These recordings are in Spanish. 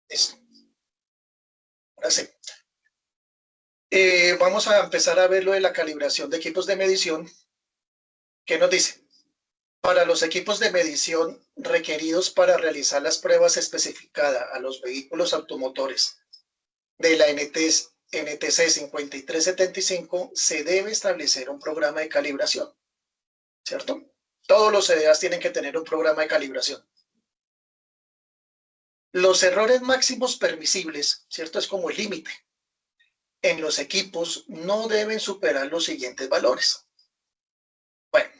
Listo. Ahora sí. Vamos a empezar a ver lo de la calibración de equipos de medición. ¿Qué nos dice? Para los equipos de medición requeridos para realizar las pruebas especificadas a los vehículos automotores de la NTC 5375 se debe establecer un programa de calibración, ¿cierto? Todos los CDAs tienen que tener un programa de calibración. Los errores máximos permisibles, ¿cierto? Es como el límite. En los equipos no deben superar los siguientes valores. Bueno,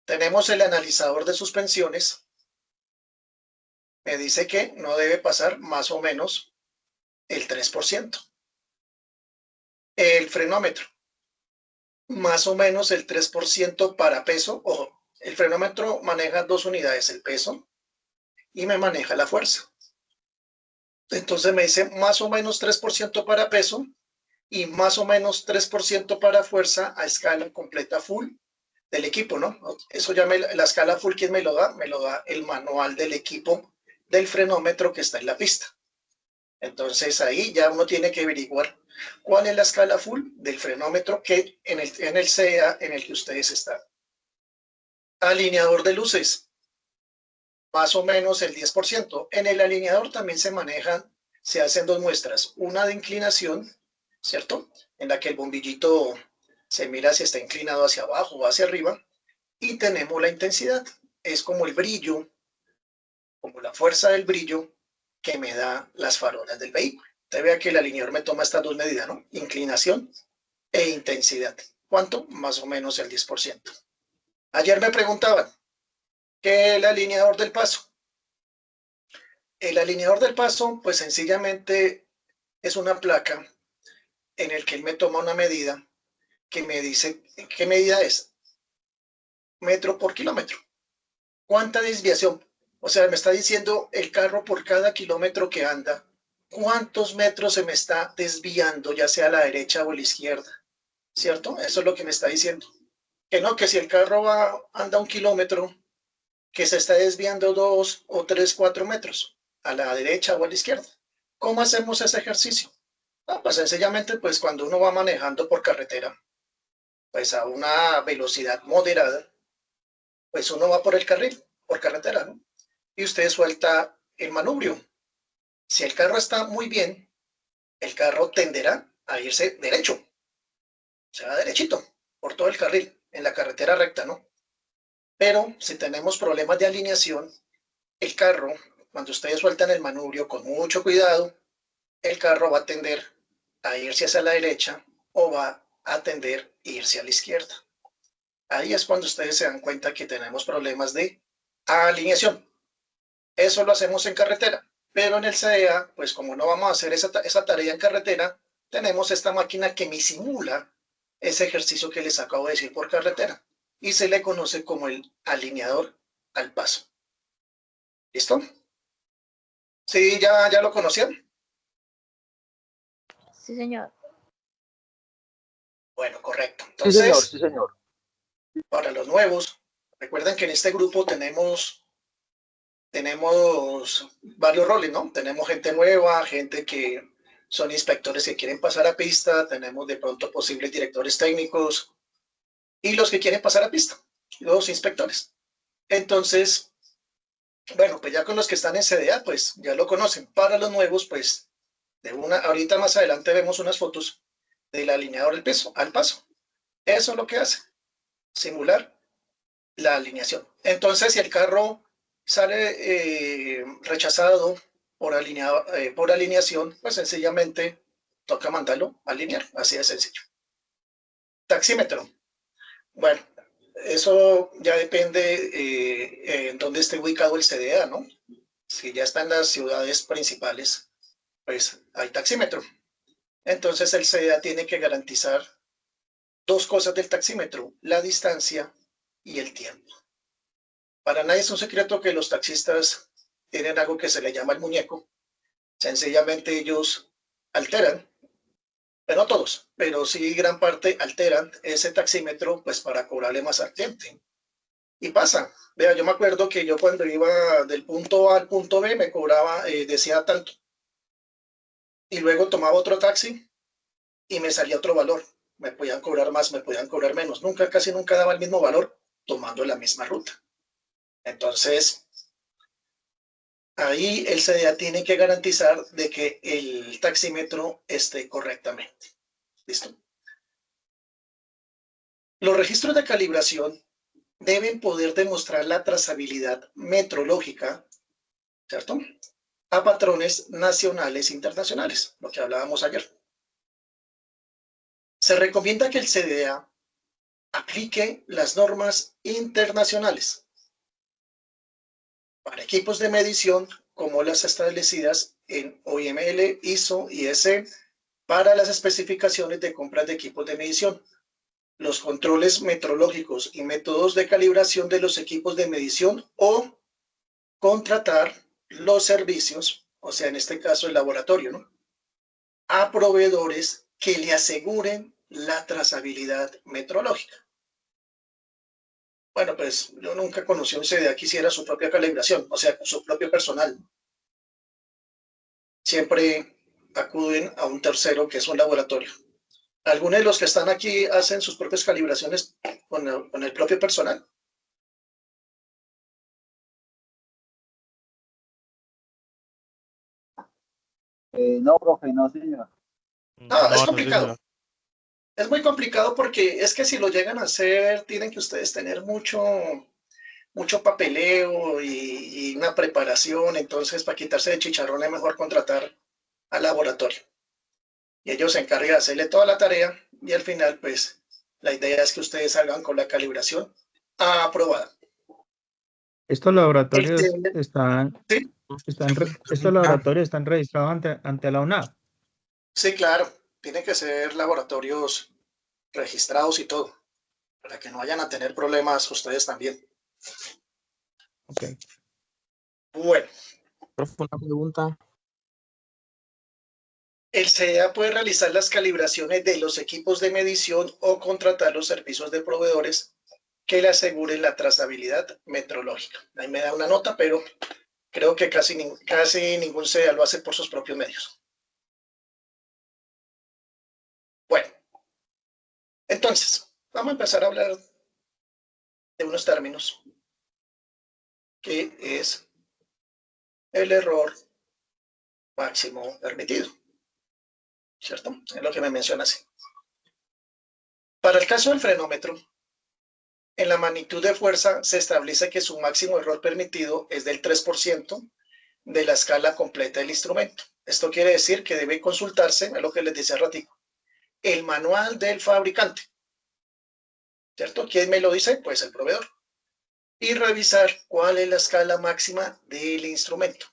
tenemos el analizador de suspensiones. Me dice que no debe pasar más o menos el 3%. El frenómetro, más o menos el 3% para peso. Ojo, el frenómetro maneja dos unidades, el peso y me maneja la fuerza. Entonces me dice más o menos 3% para peso y más o menos 3% para fuerza a escala completa full del equipo, ¿no? Eso ya la escala full, ¿quién me lo da? Me lo da el manual del equipo del frenómetro que está en la pista. Entonces ahí ya uno tiene que averiguar cuál es la escala full del frenómetro que en el CEA en el que ustedes están. Alineador de luces, más o menos el 10%. En el alineador también se hacen dos muestras, una de inclinación, ¿cierto? En la que el bombillito se mira si está inclinado hacia abajo o hacia arriba, y tenemos la intensidad, es como el brillo, como la fuerza del brillo que me da las farolas del vehículo. Usted vea que el alineador me toma estas dos medidas, ¿no? Inclinación e intensidad. ¿Cuánto? Más o menos el 10%. Ayer me preguntaban, ¿qué es el alineador del paso? El alineador del paso, pues sencillamente es una placa en el que él me toma una medida que me dice, ¿qué medida es? Metro por kilómetro. ¿Cuánta desviación? O sea, me está diciendo el carro por cada kilómetro que anda, ¿cuántos metros se me está desviando, ya sea a la derecha o a la izquierda? ¿Cierto? Eso es lo que me está diciendo. Que no, que si el carro anda 1 kilómetro, que se está desviando 2 o 3, 4 metros, a la derecha o a la izquierda. ¿Cómo hacemos ese ejercicio? Pues sencillamente, pues cuando uno va manejando por carretera, pues a una velocidad moderada, pues uno va por el carril, por carretera, ¿no? Y usted suelta el manubrio. Si el carro está muy bien, el carro tenderá a irse derecho, o sea, derechito, por todo el carril, en la carretera recta, ¿no? Pero si tenemos problemas de alineación, el carro, cuando ustedes sueltan el manubrio con mucho cuidado, el carro va a tender a irse hacia la derecha o va a tender a irse a la izquierda. Ahí es cuando ustedes se dan cuenta que tenemos problemas de alineación. Eso lo hacemos en carretera, pero en el CDA, pues como no vamos a hacer esa tarea en carretera, tenemos esta máquina que me simula ese ejercicio que les acabo de decir por carretera y se le conoce como el alineador al paso. ¿Listo? Sí, ya lo conocían. Sí, señor. Bueno, correcto. Sí, señor, Entonces, sí, señor. para los nuevos, recuerden que en este grupo tenemos varios roles, ¿no? Tenemos gente nueva, gente que son inspectores que quieren pasar a pista, tenemos de pronto posibles directores técnicos y los que quieren pasar a pista, los inspectores. Entonces, bueno, pues ya con los que están en CDA, pues ya lo conocen. Para los nuevos, pues ahorita más adelante vemos unas fotos del alineador al paso. Eso es lo que hace, simular la alineación. Entonces, si el carro sale rechazado por alineación, pues sencillamente toca mandarlo a alinear, así de sencillo. Taxímetro. Bueno, eso ya depende en dónde esté ubicado el CDA, ¿no? Si ya está en las ciudades principales, pues hay taxímetro. Entonces el CDA tiene que garantizar dos cosas del taxímetro, la distancia y el tiempo. Para nadie es un secreto que los taxistas tienen algo que se le llama el muñeco. Sencillamente ellos alteran, pero no todos, pero sí gran parte alteran ese taxímetro pues para cobrarle más al cliente. Y pasa. Vea, yo me acuerdo que yo cuando iba del punto A al punto B me cobraba, decía tanto. Y luego tomaba otro taxi y me salía otro valor. Me podían cobrar más, me podían cobrar menos. Nunca, casi nunca daba el mismo valor tomando la misma ruta. Entonces, ahí el CDA tiene que garantizar de que el taxímetro esté correctamente. ¿Listo? Los registros de calibración deben poder demostrar la trazabilidad metrológica, ¿cierto? A patrones nacionales e internacionales, lo que hablábamos ayer. Se recomienda que el CDA aplique las normas internacionales para equipos de medición como las establecidas en OIML, ISO y EC para las especificaciones de compras de equipos de medición, los controles metrológicos y métodos de calibración de los equipos de medición o contratar los servicios, o sea, en este caso el laboratorio, ¿no? A proveedores que le aseguren la trazabilidad metrológica. Bueno, pues yo nunca conocí a un CDA que hiciera su propia calibración, o sea, su propio personal. Siempre acuden a un tercero que es un laboratorio. Algunos de los que están aquí hacen sus propias calibraciones con el propio personal. No, profe, no, señor. Ah, es No, no sé, complicado. señor. Es muy complicado porque es que si lo llegan a hacer, tienen que ustedes tener mucho papeleo y una preparación. Entonces, para quitarse de chicharrón es mejor contratar al laboratorio. Y ellos se encargan de hacerle toda la tarea y al final, pues, la idea es que ustedes salgan con la calibración aprobada. Estos laboratorios Sí, estos laboratorios están registrados ante la UNAP. sí, claro. Tienen que ser laboratorios registrados y todo, para que no vayan a tener problemas ustedes también. Ok. Bueno, Profe, una pregunta. el CEA puede realizar las calibraciones de los equipos de medición o contratar los servicios de proveedores que le aseguren la trazabilidad metrológica. Ahí me da una nota, pero creo que casi ningún CEA lo hace por sus propios medios. Bueno, entonces, vamos a empezar a hablar de unos términos, que es el error máximo permitido, ¿cierto? Es lo que me menciona así. Para el caso del frenómetro, en la magnitud de fuerza se establece que su máximo error permitido es del 3% de la escala completa del instrumento. Esto quiere decir que debe consultarse, es lo que les decía ratico, el manual del fabricante, ¿cierto? ¿Quién me lo dice? Pues el proveedor. Y revisar cuál es la escala máxima del instrumento.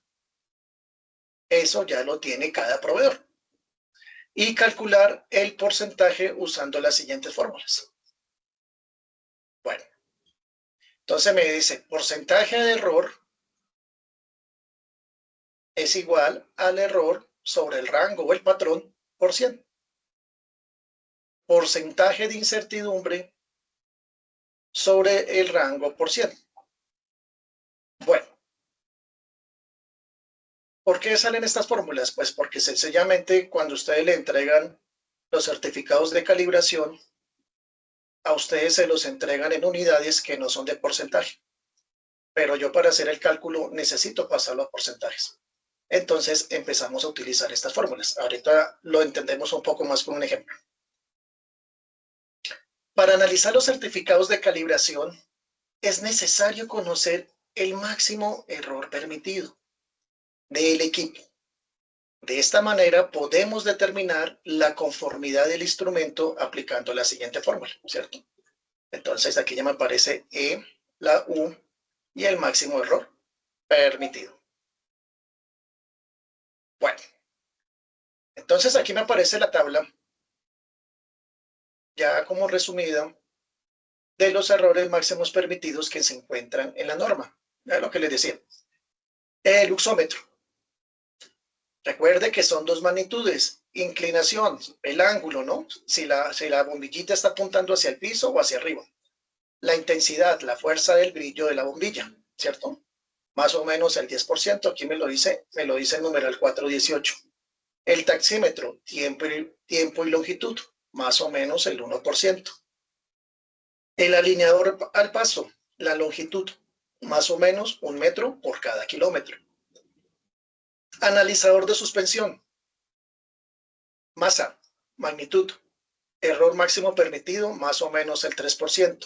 Eso ya lo tiene cada proveedor. Y calcular el porcentaje usando las siguientes fórmulas. Bueno, entonces me dice, porcentaje de error es igual al error sobre el rango o el patrón por 100. Porcentaje de incertidumbre sobre el rango por 100. Bueno, ¿por qué salen estas fórmulas? Pues porque sencillamente cuando ustedes le entregan los certificados de calibración, a ustedes se los entregan en unidades que no son de porcentaje. Pero yo para hacer el cálculo necesito pasarlo a porcentajes. Entonces empezamos a utilizar estas fórmulas. Ahorita lo entendemos un poco más con un ejemplo. Para analizar los certificados de calibración, es necesario conocer el máximo error permitido del equipo. De esta manera podemos determinar la conformidad del instrumento aplicando la siguiente fórmula, ¿cierto? Entonces aquí ya me aparece E, la U y el máximo error permitido. Bueno, entonces aquí me aparece la tabla, ya como resumida, de los errores máximos permitidos que se encuentran en la norma. Es lo que les decía. El luxómetro. Recuerde que son dos magnitudes. Inclinación, el ángulo, ¿no? Si la bombillita está apuntando hacia el piso o hacia arriba. La intensidad, la fuerza del brillo de la bombilla, ¿cierto? Más o menos el 10%, aquí me lo dice el numeral 418. El taxímetro, tiempo y longitud, más o menos el 1%. El alineador al paso, la longitud, más o menos 1 metro por cada kilómetro. Analizador de suspensión, masa, magnitud, error máximo permitido, más o menos el 3%.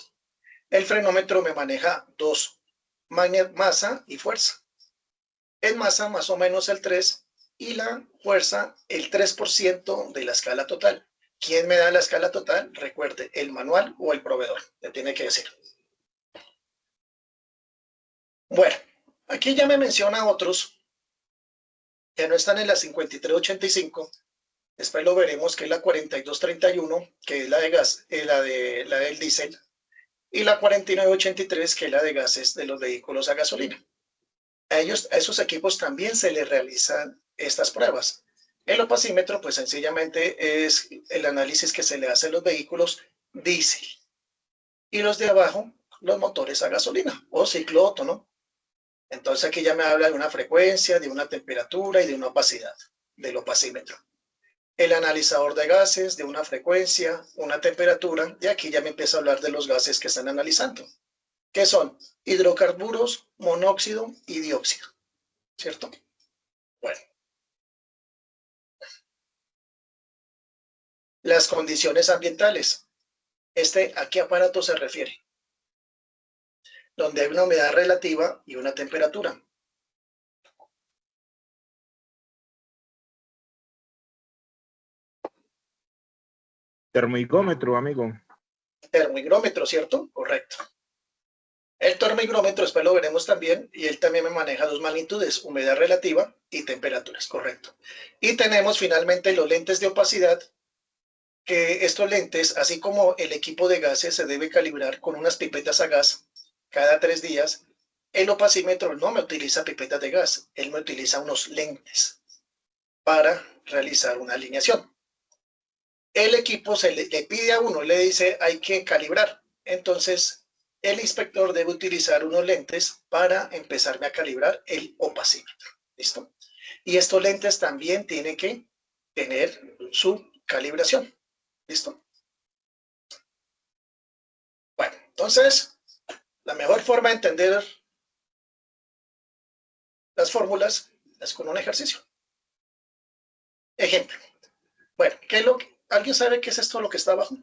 El frenómetro me maneja 2, masa y fuerza. En masa más o menos el 3 y la fuerza el 3% de la escala total. ¿Quién me da la escala total? Recuerde, el manual o el proveedor, le tiene que decir. Bueno, aquí ya me menciona otros que no están en la 5385. Después lo veremos, que es la 4231, que es la de gas, la del diésel, y la 4983, que es la de gases de los vehículos a gasolina. A esos equipos también se les realizan estas pruebas. El opacímetro, pues sencillamente es el análisis que se le hace a los vehículos diésel. Y los de abajo, los motores a gasolina o ciclo Otto, ¿no? Entonces aquí ya me habla de una frecuencia, de una temperatura y de una opacidad del opacímetro. El analizador de gases, de una frecuencia, una temperatura, y aquí ya me empieza a hablar de los gases que están analizando, que son hidrocarburos, monóxido y dióxido, ¿cierto? Bueno. Las condiciones ambientales. ¿A qué aparato se refiere? Donde hay una humedad relativa y una temperatura. Termigómetro, amigo. Termigrómetro, ¿cierto? Correcto. El termigrómetro, después lo veremos también, y él también me maneja 2 magnitudes, humedad relativa y temperaturas, correcto. Y tenemos finalmente los lentes de opacidad, que estos lentes, así como el equipo de gases, se debe calibrar con unas pipetas a gas cada 3 días. El opacímetro no me utiliza pipetas de gas, él me utiliza unos lentes para realizar una alineación. El equipo le pide a uno, le dice hay que calibrar. Entonces, el inspector debe utilizar unos lentes para empezarme a calibrar el opacímetro. ¿Listo? Y estos lentes también tienen que tener su calibración. ¿Listo? Bueno, entonces, la mejor forma de entender las fórmulas es con un ejercicio. Ejemplo. Bueno, ¿qué es lo que, ¿alguien sabe qué es esto lo que está abajo?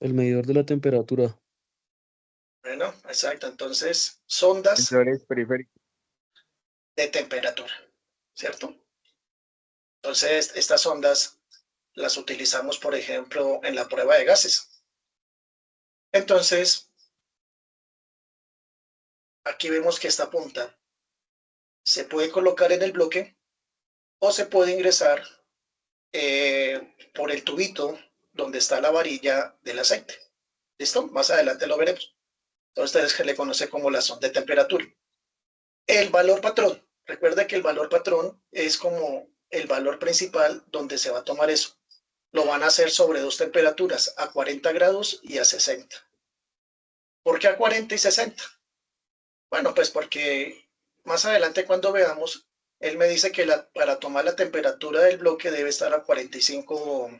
El medidor de la temperatura. Bueno, exacto. Entonces, sondas Sensores periféricos. de temperatura, ¿cierto? Entonces, estas ondas las utilizamos, por ejemplo, en la prueba de gases. Entonces, aquí vemos que esta punta se puede colocar en el bloque o se puede ingresar por el tubito donde está la varilla del aceite. ¿Listo? Más adelante lo veremos. Entonces, se le conoce como la sonda de temperatura. El valor patrón. Recuerda que el valor patrón es como el valor principal donde se va a tomar eso. Lo van a hacer sobre 2 temperaturas, a 40 grados y a 60. ¿Por qué a 40 y 60? Bueno, pues porque más adelante cuando veamos, él me dice que para tomar la temperatura del bloque debe estar a 45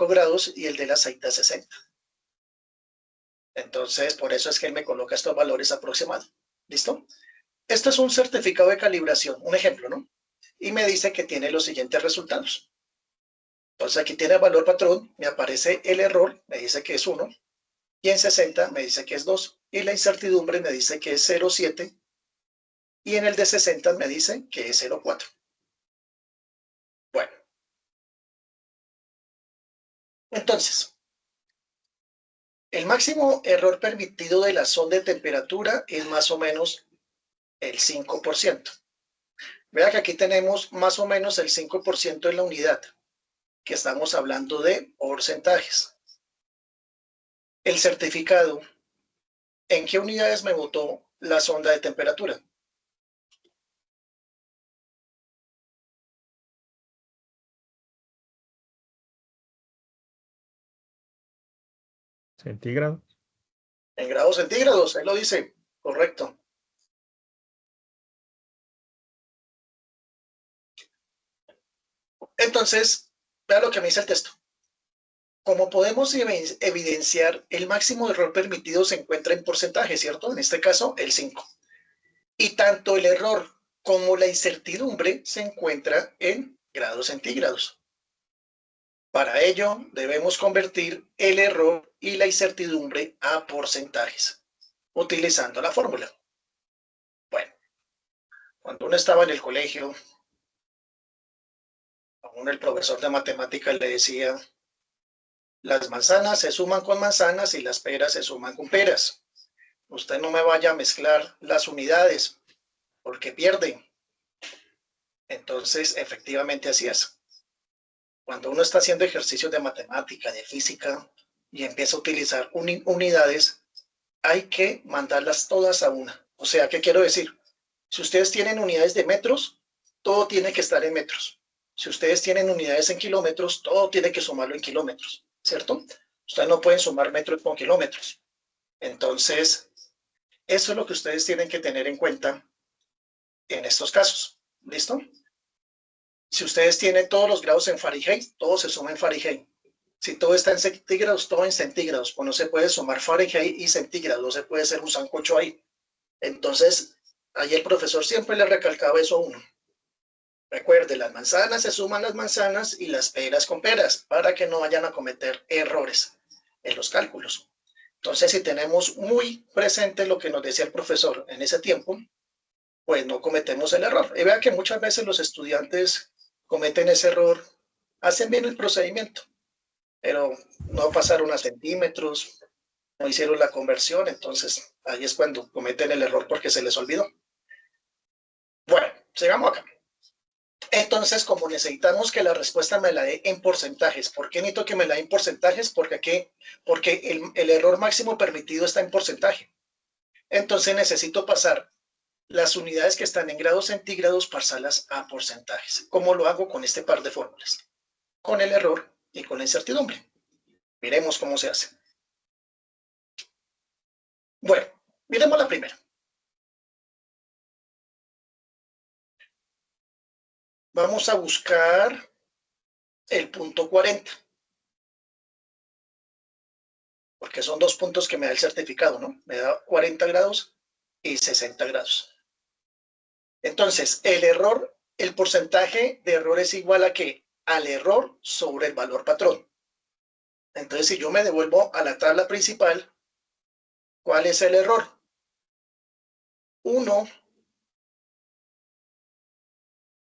grados y el del aceite a 60. Entonces, por eso es que él me coloca estos valores aproximados. ¿Listo? Esto es un certificado de calibración, un ejemplo, ¿no? Y me dice que tiene los siguientes resultados. Entonces aquí tiene el valor patrón, me aparece el error, me dice que es 1, y en 60 me dice que es 2, y la incertidumbre me dice que es 0,7, y en el de 60 me dice que es 0,4. Bueno, entonces, el máximo error permitido de la sonda de temperatura es más o menos el 5%. Vea que aquí tenemos más o menos el 5% en la unidad, que estamos hablando de porcentajes. El certificado, ¿en qué unidades me botó la sonda de temperatura? centígrados. En grados centígrados, ahí lo dice. Correcto. Entonces, vea lo que me dice el texto. Como podemos evidenciar, el máximo de error permitido se encuentra en porcentaje, ¿cierto? En este caso, el 5. Y tanto el error como la incertidumbre se encuentra en grados centígrados. Para ello, debemos convertir el error y la incertidumbre a porcentajes, utilizando la fórmula. Bueno, cuando uno estaba en el colegio, a uno el profesor de matemáticas le decía, las manzanas se suman con manzanas y las peras se suman con peras. Usted no me vaya a mezclar las unidades, porque pierden. Entonces, efectivamente así es. Cuando uno está haciendo ejercicios de matemática, de física, y empieza a utilizar unidades, hay que mandarlas todas a una. O sea, ¿qué quiero decir? Si ustedes tienen unidades de metros, todo tiene que estar en metros. Si ustedes tienen unidades en kilómetros, todo tiene que sumarlo en kilómetros, ¿cierto? Ustedes no pueden sumar metros con kilómetros. Entonces, eso es lo que ustedes tienen que tener en cuenta en estos casos. ¿Listo? Si ustedes tienen todos los grados en Fahrenheit, todo se suma en Fahrenheit. Si todo está en centígrados, todo en centígrados. Pues no se puede sumar Fahrenheit y centígrados, no se puede hacer un sancocho ahí. Entonces, ahí el profesor siempre le recalcaba eso a uno. Recuerde, las manzanas se suman las manzanas y las peras con peras, para que no vayan a cometer errores en los cálculos. Entonces, si tenemos muy presente lo que nos decía el profesor en ese tiempo, pues no cometemos el error. Y vea que muchas veces los estudiantes cometen ese error, hacen bien el procedimiento, pero no pasaron a centímetros, no hicieron la conversión, entonces ahí es cuando cometen el error porque se les olvidó. Bueno, sigamos acá. Entonces, como necesitamos que la respuesta me la dé en porcentajes, ¿por qué necesito que me la dé en porcentajes? Porque el error máximo permitido está en porcentaje. Entonces necesito pasar las unidades que están en grados centígrados, pasarlas a porcentajes. ¿Cómo lo hago? Con este par de fórmulas, con el error y con la incertidumbre. Miremos cómo se hace. Bueno, miremos la primera. Vamos a buscar el punto 40. Porque son dos puntos que me da el certificado, ¿no? Me da 40 grados y 60 grados. Entonces, el error, el porcentaje de error es igual a ¿qué? Al error sobre el valor patrón. Entonces, si yo me devuelvo a la tabla principal, ¿cuál es el error? 1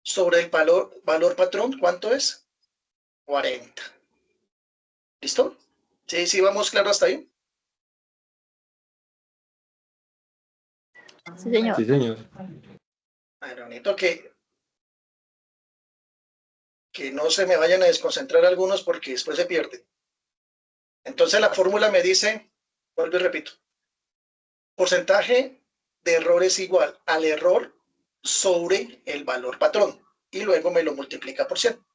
sobre el valor patrón, ¿cuánto es? 40. ¿Listo? Sí, sí, vamos claro hasta ahí. Sí, señor. Sí, señor. Bueno, necesito que no se me vayan a desconcentrar algunos porque después se pierden. Entonces la fórmula me dice, vuelvo y repito, porcentaje de error es igual al error sobre el valor patrón y luego me lo multiplica por 100.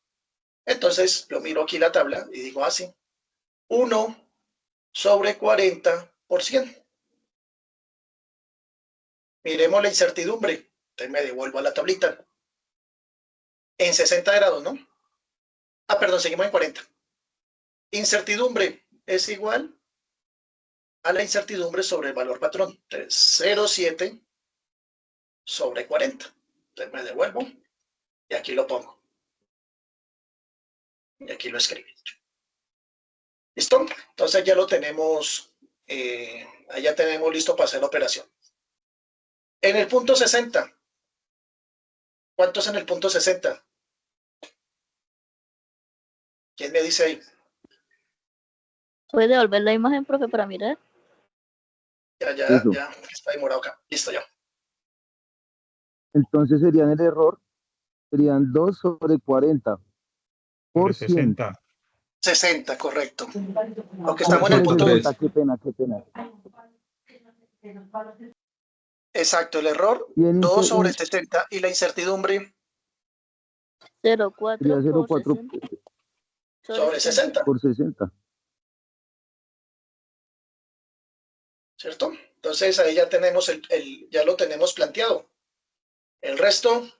Entonces yo miro aquí la tabla y digo así, 1 sobre 40 por 100. Miremos la incertidumbre. Entonces me devuelvo a la tablita. En 60 grados, ¿no? Ah, perdón, seguimos en 40. Incertidumbre es igual a la incertidumbre sobre el valor patrón. Entonces, 0,7 sobre 40. Entonces me devuelvo y aquí lo pongo. Y aquí lo escribo. ¿Listo? Entonces ya lo tenemos, ya tenemos listo para hacer la operación. En el punto 60. ¿Cuánto es en el punto 60? ¿Quién me dice ahí? ¿Puede devolver la imagen, profe, para mirar? Ya, está demorado acá. Listo, ya. Entonces serían el error, serían 2 sobre 40 por 100. 60. 60, correcto. Aunque estamos en el Por punto... 60, qué pena. Exacto, el error, Y en 2 sobre 60 y la incertidumbre 0,4 sería por 0,4 60 sobre 60. por 60. ¿cierto? Entonces ahí ya tenemos ya lo tenemos planteado. El resto,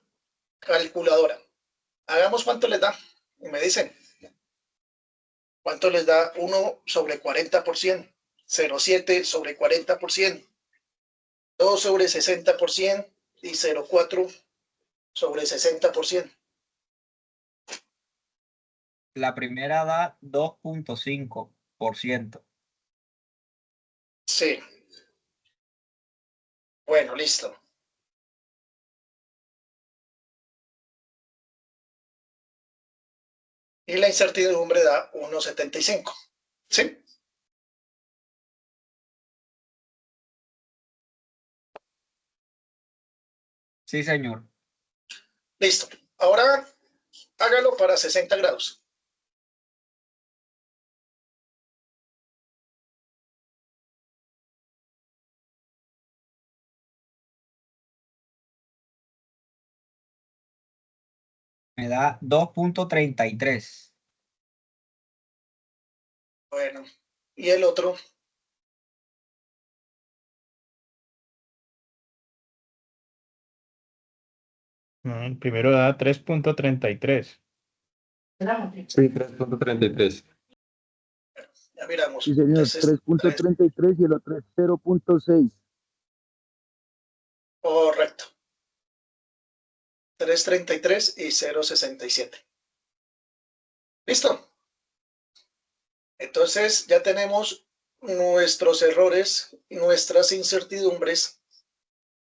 calculadora. Hagamos cuánto les da. Y me dicen, ¿cuánto les da 1 sobre 40%? 0,7 sobre 40%. 2 sobre 60% y 0,4 sobre 60%. La primera da 2.5%. Sí. Bueno, listo. Y la incertidumbre da 1,75. ¿Sí? Sí, señor. Listo. Ahora hágalo para 60 grados. Me da 2.33. Bueno. Y el otro, No, el primero da 3.33. Sí, 3.33. ya miramos. Sí, señor, Entonces, 3.33 y el otro es 0.6. correcto. 3,33 y 0,67. ¿Listo? Entonces ya tenemos nuestros errores, nuestras incertidumbres,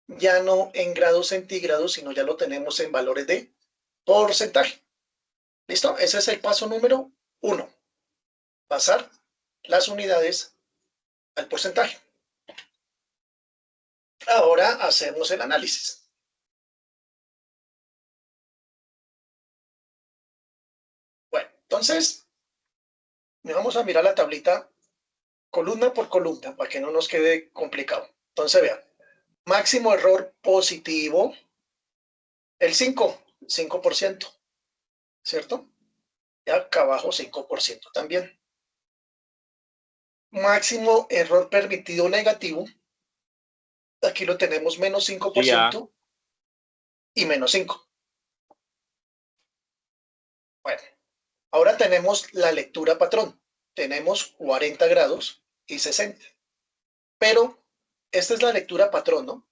ya no en grados centígrados, sino ya lo tenemos en valores de porcentaje. ¿Listo? Ese es el paso número 1. Pasar las unidades al porcentaje. Ahora hacemos el análisis. Bueno, entonces vamos a mirar la tablita columna por columna para que no nos quede complicado. Entonces vean, máximo error positivo, el 5%, ¿cierto? Y acá abajo 5% también. Máximo error permitido negativo, aquí lo tenemos menos 5% y menos 5. Bueno, ahora tenemos la lectura patrón. Tenemos 40 grados y 60. Pero esta es la lectura patrón, ¿no?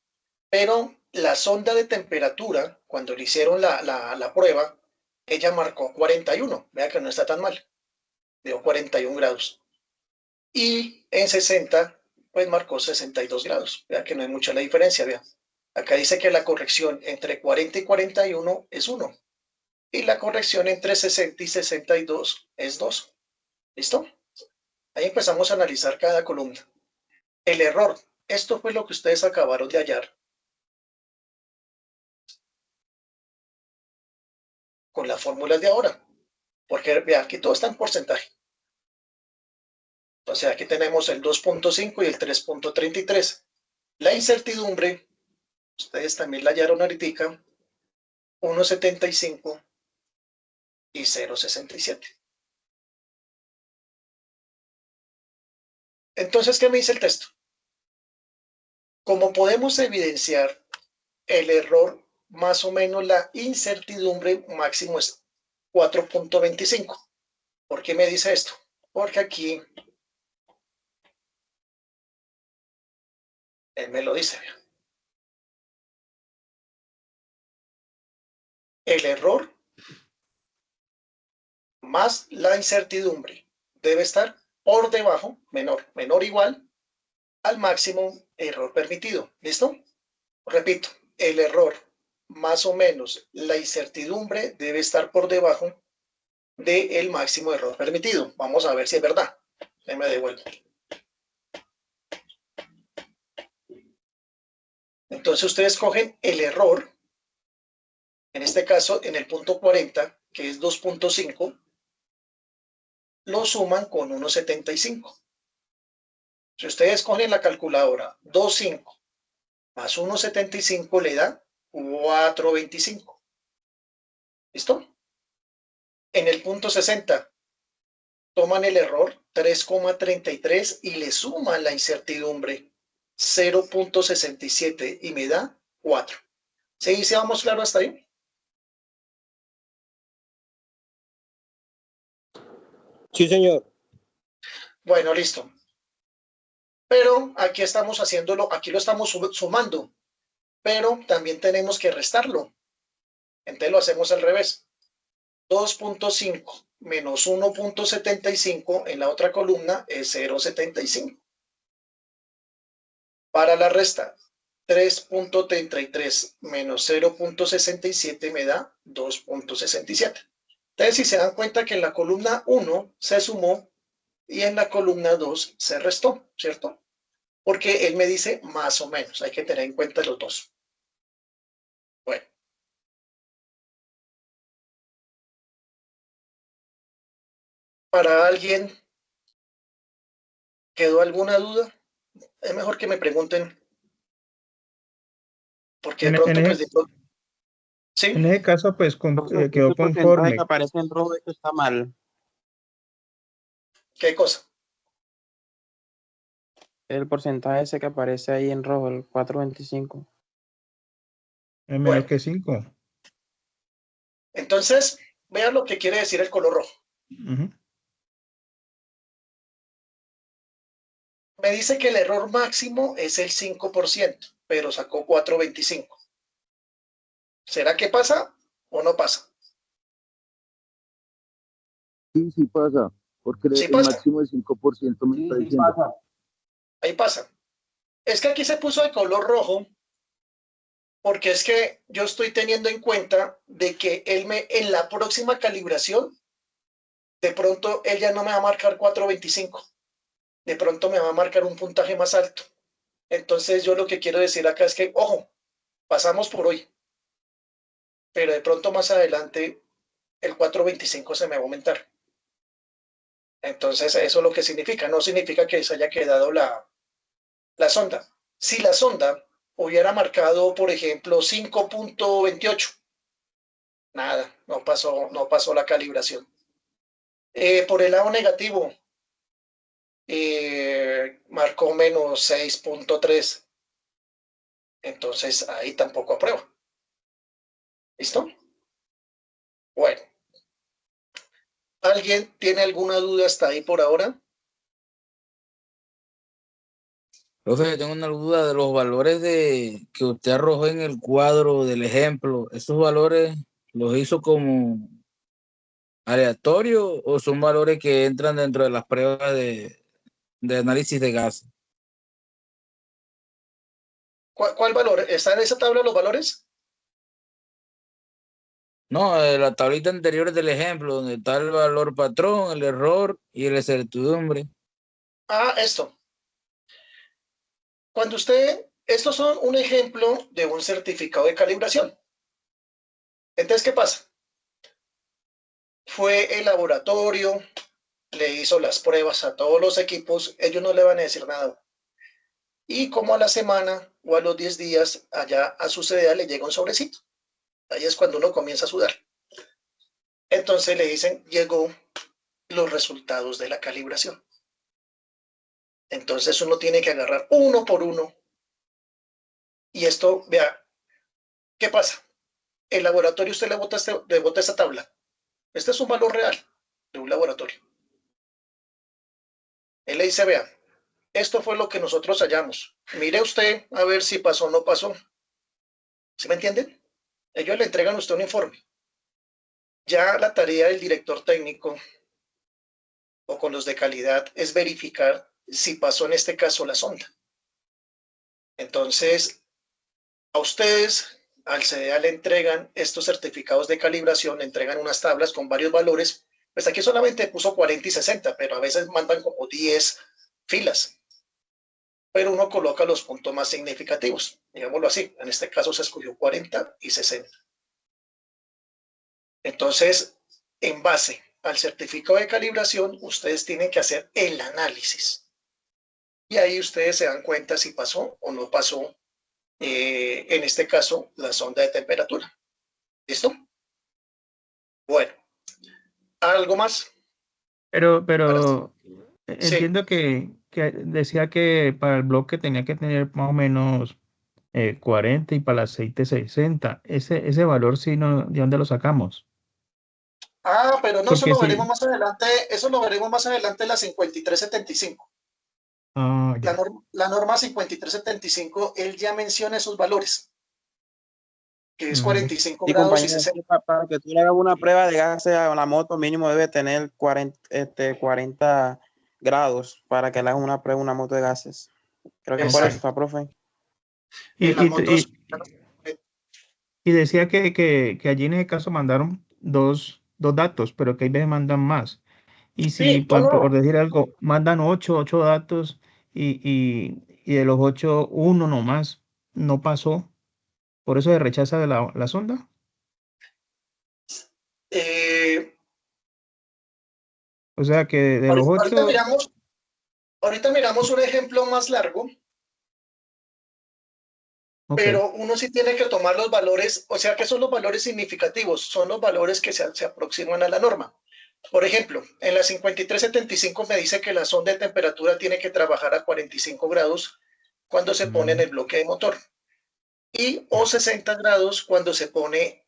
Pero la sonda de temperatura, cuando le hicieron la prueba, ella marcó 41. Vea que no está tan mal. Dio 41 grados. Y en 60, pues marcó 62 grados. Vea que no hay mucha la diferencia, vea. Acá dice que la corrección entre 40 y 41 es 1. Y la corrección entre 60 y 62 es 2. ¿Listo? Ahí empezamos a analizar cada columna. El error. Esto fue lo que ustedes acabaron de hallar con las fórmulas de ahora. Porque vean que todo está en porcentaje. Entonces aquí tenemos el 2.5 y el 3.33. La incertidumbre, ustedes también la hallaron ahorita, 1,75 y 0,67. Entonces, ¿qué me dice el texto? Como podemos evidenciar el error, más o menos la incertidumbre máximo es 4.25. ¿Por qué me dice esto? Porque aquí él me lo dice. El error más la incertidumbre debe estar por debajo, menor o igual al máximo error permitido. ¿Listo? Repito, el error más o menos la incertidumbre debe estar por debajo del máximo error permitido. Vamos a ver si es verdad. Me devuelvo. Entonces ustedes cogen el error, en este caso en el punto 40, que es 2.5, lo suman con 1.75. Si ustedes cogen la calculadora 2.5 más 1.75 le da 4.25. ¿Listo? En el punto 60 toman el error 3,33 y le suman la incertidumbre 0.67 y me da 4. ¿Sí? ¿Sí vamos claro hasta ahí? Sí, señor. Bueno, listo. Pero aquí estamos haciéndolo, aquí lo estamos sumando, pero también tenemos que restarlo. Entonces lo hacemos al revés. 2.5 menos 1.75 en la otra columna es 0.75. Para la resta, 3.33 menos 0.67 me da 2.67. Entonces, si se dan cuenta que en la columna 1 se sumó y en la columna 2 se restó, ¿cierto? Porque él me dice más o menos, hay que tener en cuenta los dos. Bueno. ¿Para alguien quedó alguna duda? Es mejor que me pregunten, porque de En, pronto, en pues de ese, pronto, ¿sí? en ese caso, pues Profesor, quedó ese porcentaje que conforme. aparece en rojo, esto está mal. ¿Qué cosa? El porcentaje ese que aparece ahí en rojo, el 4.25. Es menor Bueno, que 5. entonces, vean lo que quiere decir el color rojo. Me dice que el error máximo es el 5%, pero sacó 4.25. ¿Será que pasa o no pasa? Sí, sí pasa, porque Sí el pasa, máximo de 5% me Sí, está sí diciendo. pasa. ahí pasa. Es que aquí se puso de color rojo porque es que yo estoy teniendo en cuenta de que en la próxima calibración, de pronto él ya no me va a marcar 4.25, de pronto me va a marcar un puntaje más alto. Entonces yo lo que quiero decir acá es que, ojo, pasamos por hoy, pero de pronto más adelante el 4.25 se me va a aumentar. Entonces eso es lo que significa, no significa que se haya quedado la sonda. Si la sonda hubiera marcado, por ejemplo, 5.28, nada, no pasó la calibración. Por el lado negativo, marcó menos 6.3, entonces ahí tampoco aprueba. ¿Listo? Bueno, ¿alguien tiene alguna duda hasta ahí por ahora? Profe, yo tengo una duda de los valores que usted arrojó en el cuadro del ejemplo. ¿Esos valores los hizo como aleatorios o son valores que entran dentro de las pruebas de análisis de gases? ¿Cuál valor? ¿Está en esa tabla los valores? No, la tablita anterior del ejemplo, donde está el valor patrón, el error y la incertidumbre. Ah, esto. Estos son un ejemplo de un certificado de calibración. Entonces, ¿qué pasa? Fue el laboratorio, le hizo las pruebas a todos los equipos, ellos no le van a decir nada. Y como a la semana o a los 10 días, allá a su CDA le llega un sobrecito. Ahí es cuando uno comienza a sudar. Entonces le dicen, llegó los resultados de la calibración. Entonces uno tiene que agarrar uno por uno. Y esto, vea, ¿qué pasa? El laboratorio usted le bota esta tabla. Este es un valor real de un laboratorio. Él le dice, vea, esto fue lo que nosotros hallamos. Mire usted a ver si pasó o no pasó. ¿Sí me entienden? Ellos le entregan a usted un informe. Ya la tarea del director técnico o con los de calidad es verificar si pasó en este caso la sonda. Entonces, a ustedes, al CDA le entregan estos certificados de calibración, le entregan unas tablas con varios valores. Pues aquí solamente puso 40 y 60, pero a veces mandan como 10 filas. Pero uno coloca los puntos más significativos, digámoslo así. En este caso se escogió 40 y 60. Entonces, en base al certificado de calibración, ustedes tienen que hacer el análisis. Y ahí ustedes se dan cuenta si pasó o no pasó, en este caso, la sonda de temperatura. ¿Listo? Bueno, ¿algo más? Pero Para... pero Sí, entiendo que decía que para el bloque tenía que tener más o menos 40 y para el aceite 60. Ese valor sí, no, ¿de dónde lo sacamos? Ah, pero no, eso Porque lo veremos sí. más adelante, eso lo veremos más adelante en la 5375. Ah, La ya. norma 5375, él ya menciona esos valores, que es Mm, 45 Sí, grados y compañero, 60. para que tú le hagas una prueba de gases a la moto, mínimo debe tener 40 grados para que le hagas una prueba a una moto de gases. Creo que por eso Exacto. está, profe. En las Y, motos, y decía que allí en ese caso mandaron dos datos, pero que hay veces mandan más. Y si, sí, no, por no, decir algo, mandan ocho datos y de los 8, uno nomás no pasó, por eso se rechaza de la sonda. eh, O sea que de los ahorita 8, miramos, ahorita miramos un ejemplo más largo, ok. pero uno sí tiene que tomar los valores, o sea, ¿qué son los valores significativos? Son los valores que se aproximan a la norma. Por ejemplo, en la 5375 me dice que la sonda de temperatura tiene que trabajar a 45 grados cuando se pone en Mm, el bloque de motor y o ya. 60 grados cuando se pone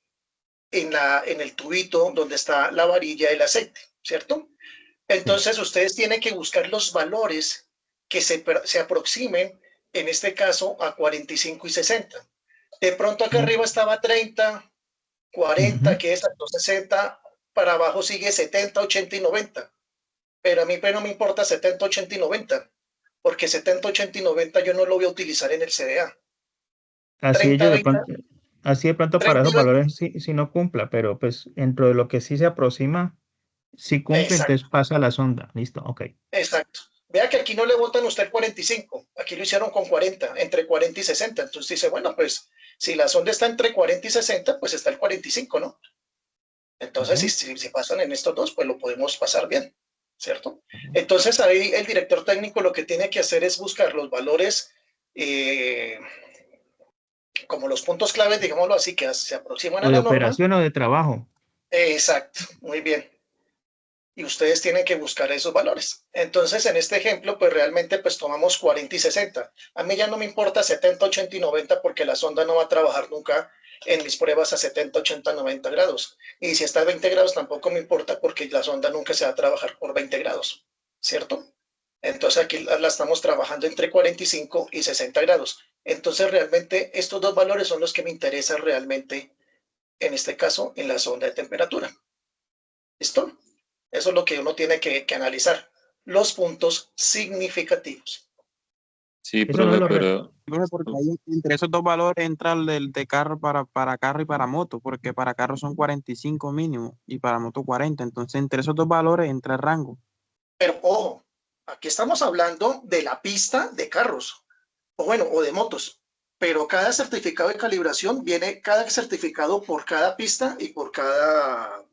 en el tubito donde está la varilla del aceite, ¿cierto? Sí. Entonces ustedes tienen que buscar los valores que se aproximen, en este caso, a 45 y 60. De pronto acá Mm, arriba estaba 30, 40, ujú. que es hasta 60, para abajo sigue 70, 80 y 90. Pero a mí no me importa 70, 80 y 90, porque 70, 80 y 90 yo no lo voy a utilizar en el CDA. Así 30, ellos de 20, pronto, así de pronto para 30 esos y 20. valores sí no cumpla, pero pues dentro de lo que sí se aproxima, sí cumple, Exacto, entonces pasa la sonda. Listo, ok. exacto. Vea que aquí no le votan usted 45, aquí lo hicieron con 40, entre 40 y 60. Entonces dice, bueno, pues si la sonda está entre 40 y 60, pues está el 45, ¿no? Entonces, Ujú. si pasan en estos dos, pues lo podemos pasar bien, ¿cierto? Entonces ahí el director técnico lo que tiene que hacer es buscar los valores, eh, como los puntos claves, digámoslo así, que se aproximan O a de la norma. operación o de trabajo. Exacto, muy bien. Y ustedes tienen que buscar esos valores. Entonces, en este ejemplo, pues realmente pues tomamos 40 y 60. A mí ya no me importa 70, 80 y 90 porque la sonda no va a trabajar nunca en mis pruebas a 70, 80, 90 grados. Y si está a 20 grados tampoco me importa porque la sonda nunca se va a trabajar por 20 grados, ¿cierto? Entonces aquí la estamos trabajando entre 45 y 60 grados. Entonces realmente estos dos valores son los que me interesan realmente, en este caso, en la sonda de temperatura. ¿Listo? Eso es lo que uno tiene que analizar, los puntos significativos. Sí, Eso no profe, lo... pero Profe, porque ahí entre esos dos valores entra el de carro para carro y para moto, porque para carro son 45 mínimo y para moto 40. Entonces, entre esos dos valores entra el rango. Pero ojo, aquí estamos hablando de la pista de carros, o bueno, o de motos. Pero cada certificado de calibración viene cada certificado por cada pista y por cada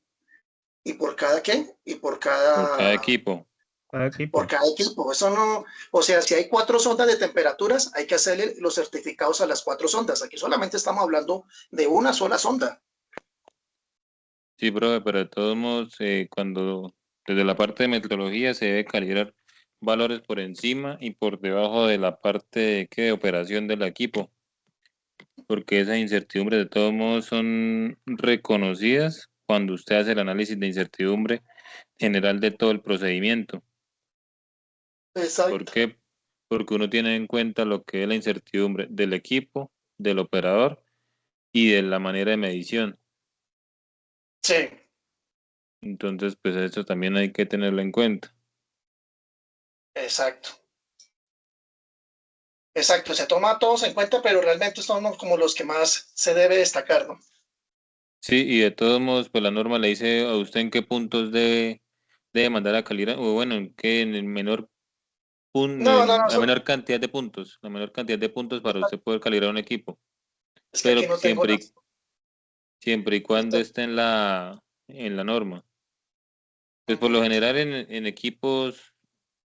qué, y por cada equipo. Cada por equipo. cada equipo. Eso no, o sea, si hay 4 sondas de temperaturas, hay que hacerle los certificados a las 4 sondas. Aquí solamente estamos hablando de una sola sonda. Sí, profe, pero de todos modos, cuando desde la parte de metrología se debe calibrar valores por encima y por debajo de la parte de operación del equipo, porque esas incertidumbres de todos modos son reconocidas cuando usted hace el análisis de incertidumbre general de todo el procedimiento. ¿Por Exacto. qué? Porque uno tiene en cuenta lo que es la incertidumbre del equipo, del operador y de la manera de medición. Sí, Entonces, pues eso también hay que tenerlo en cuenta. exacto. Exacto, se toma a todos en cuenta, pero realmente son como los que más se debe destacar, ¿no? Sí, y de todos modos, pues la norma le dice a usted en qué puntos debe mandar a calibrar, o bueno, en el menor No, no, no, la menor cantidad de puntos, la menor cantidad de puntos para usted poder calibrar un equipo, es que aquí pero no tengo las. siempre y cuando esté en la norma. Pues por lo general en equipos,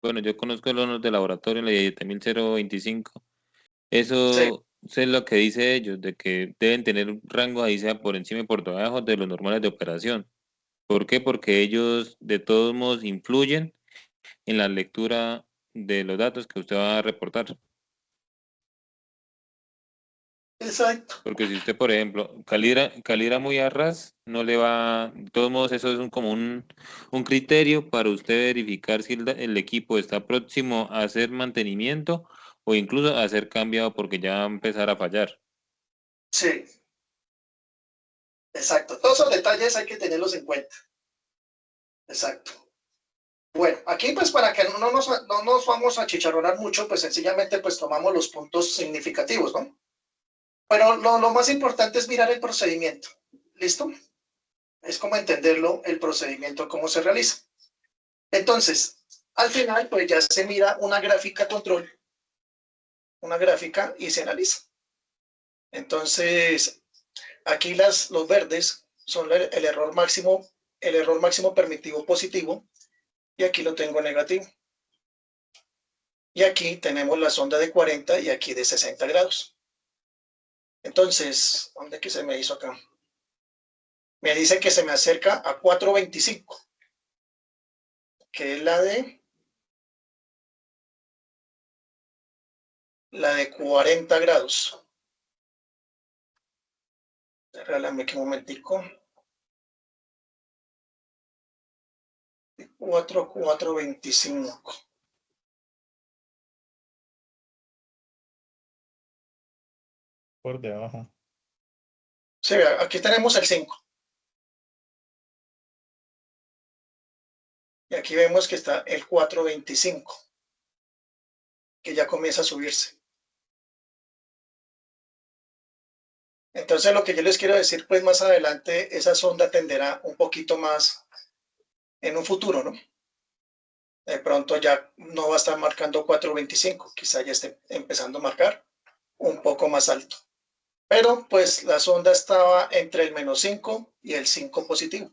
bueno, yo conozco los de laboratorio, la 17025, Sí, eso es lo que dice ellos, de que deben tener un rango ahí sea por encima y por debajo de los normales de operación. ¿Por qué? Porque ellos de todos modos influyen en la lectura de los datos que usted va a reportar. Exacto. Porque si usted, por ejemplo, calibra muy a ras, no le va, de todos modos, eso es como un criterio para usted verificar si el equipo está próximo a hacer mantenimiento o incluso a ser cambiado porque ya va a empezar a fallar. Sí. Exacto. Todos esos detalles hay que tenerlos en cuenta. Exacto. Bueno, aquí pues para que no nos vamos a chicharronar mucho, pues sencillamente pues tomamos los puntos significativos, ¿no? Pero lo más importante es mirar el procedimiento. ¿Listo? Es como entenderlo, el procedimiento, cómo se realiza. Entonces, al final, pues ya se mira una gráfica control, una gráfica y se analiza. Entonces, aquí los verdes son el error máximo permitivo positivo, y aquí lo tengo negativo. Y aquí tenemos la sonda de 40 y aquí de 60 grados. Entonces, ¿dónde que se me hizo acá? Me dice que se me acerca a 425, que es la de 40 grados. Regálame que un momentico. 425. Por debajo. Sí, aquí tenemos el 5. Y aquí vemos que está el 425, que ya comienza a subirse. Entonces lo que yo les quiero decir, pues más adelante esa sonda tenderá un poquito más en un futuro, ¿no? De pronto ya no va a estar marcando 425, quizá ya esté empezando a marcar un poco más alto. Pero pues la sonda estaba entre el -5 y el 5 positivo.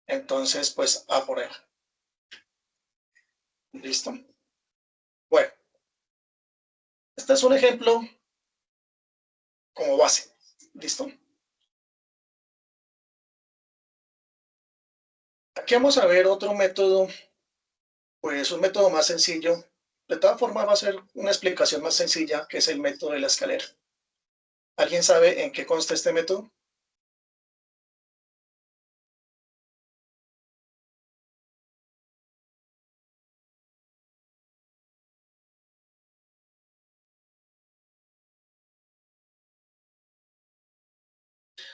Entonces, pues a por ella. ¿Listo? Bueno, este es un ejemplo como base. ¿Listo? Aquí vamos a ver otro método, pues un método más sencillo. De todas formas va a ser una explicación más sencilla, que es el método de la escalera. ¿Alguien sabe en qué consta este método?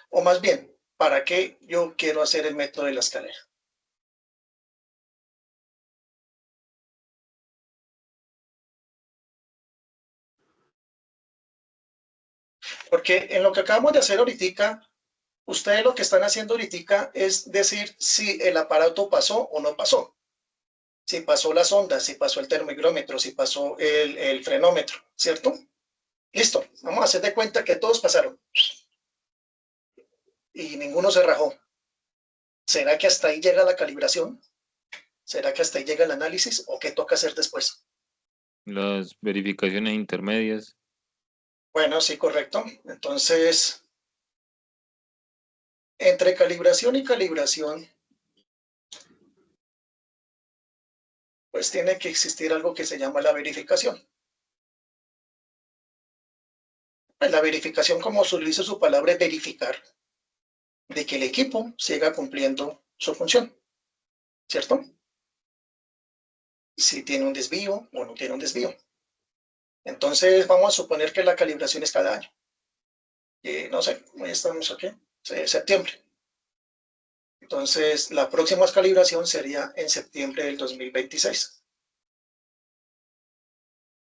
O más bien, ¿para qué yo quiero hacer el método de la escalera? Porque en lo que acabamos de hacer ahorita, ustedes lo que están haciendo ahorita es decir si el aparato pasó o no pasó. Si pasó la sonda, si pasó el termómetro, si pasó el frenómetro, ¿cierto? Listo, vamos a hacer de cuenta que todos pasaron y ninguno se rajó. ¿Será que hasta ahí llega la calibración? ¿Será que hasta ahí llega el análisis o qué toca hacer después? Las verificaciones intermedias. Bueno, sí, correcto. Entonces, entre calibración y calibración, pues tiene que existir algo que se llama la verificación. Pues la verificación, como su dice su palabra, es verificar de que el equipo siga cumpliendo su función, ¿cierto? Si tiene un desvío o no tiene un desvío. Entonces, vamos a suponer que la calibración es cada año. No sé, hoy estamos aquí, septiembre. Entonces, la próxima calibración sería en septiembre del 2026.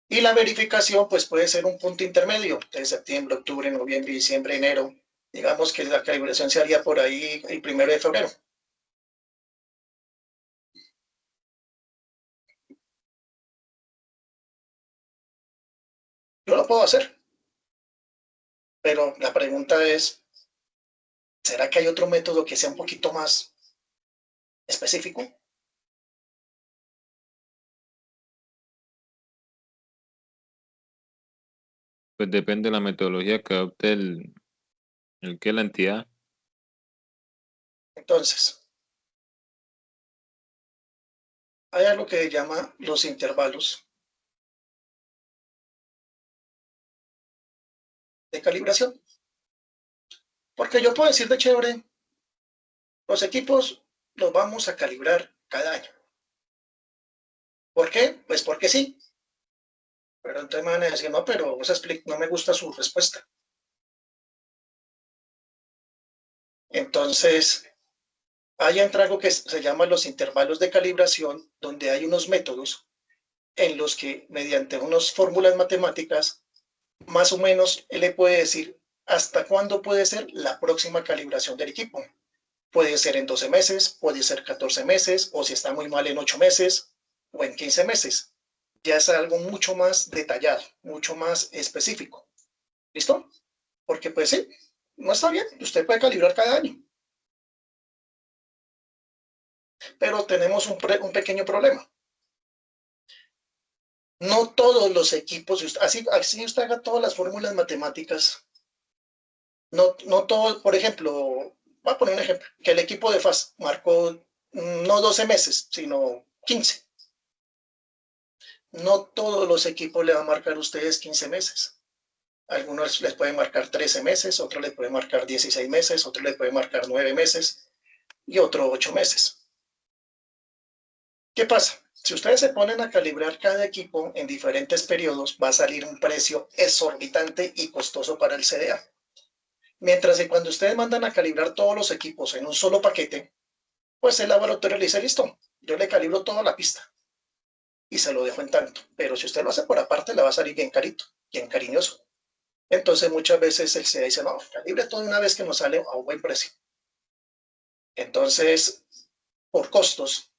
Y la verificación, pues puede ser un punto intermedio de septiembre, octubre, noviembre, diciembre, enero. Digamos que la calibración se haría por ahí el 1 de febrero. Yo lo puedo hacer. Pero la pregunta es, ¿será que hay otro método que sea un poquito más específico? Pues depende de la metodología que adopte la entidad. Entonces, hay algo que se llama los intervalos. de calibración. Porque yo puedo decir de chévere, los equipos los vamos a calibrar cada año. ¿Por qué? Pues porque sí. Pero entonces me van a decir, no, pero no me gusta su respuesta. Entonces, ahí entra algo que se llama los intervalos de calibración, donde hay unos métodos en los que mediante unas fórmulas matemáticas, más o menos él le puede decir hasta cuándo puede ser la próxima calibración del equipo. Puede ser en 12 meses, puede ser 14 meses, o si está muy mal en 8 meses, o en 15 meses. Ya es algo mucho más detallado, mucho más específico. ¿Listo? Porque pues sí, no está bien, usted puede calibrar cada año. Pero tenemos un pequeño problema. No todos los equipos, así usted haga todas las fórmulas matemáticas, no todo, por ejemplo, voy a poner un ejemplo, que el equipo de FAS marcó no 12 meses, sino 15. No todos los equipos le van a marcar a ustedes 15 meses. Algunos les pueden marcar 13 meses, otros les pueden marcar 16 meses, otros les pueden marcar 9 meses y otro 8 meses. ¿Qué pasa? Si ustedes se ponen a calibrar cada equipo en diferentes periodos, va a salir un precio exorbitante y costoso para el CDA. Mientras que cuando ustedes mandan a calibrar todos los equipos en un solo paquete, pues el laboratorio le dice, listo, yo le calibro toda la pista y se lo dejo en tanto. Pero si usted lo hace por aparte, le va a salir bien carito, bien cariñoso. Entonces muchas veces el CDA dice, no, calibre todo de una vez que nos sale a un buen precio. Entonces, por costos,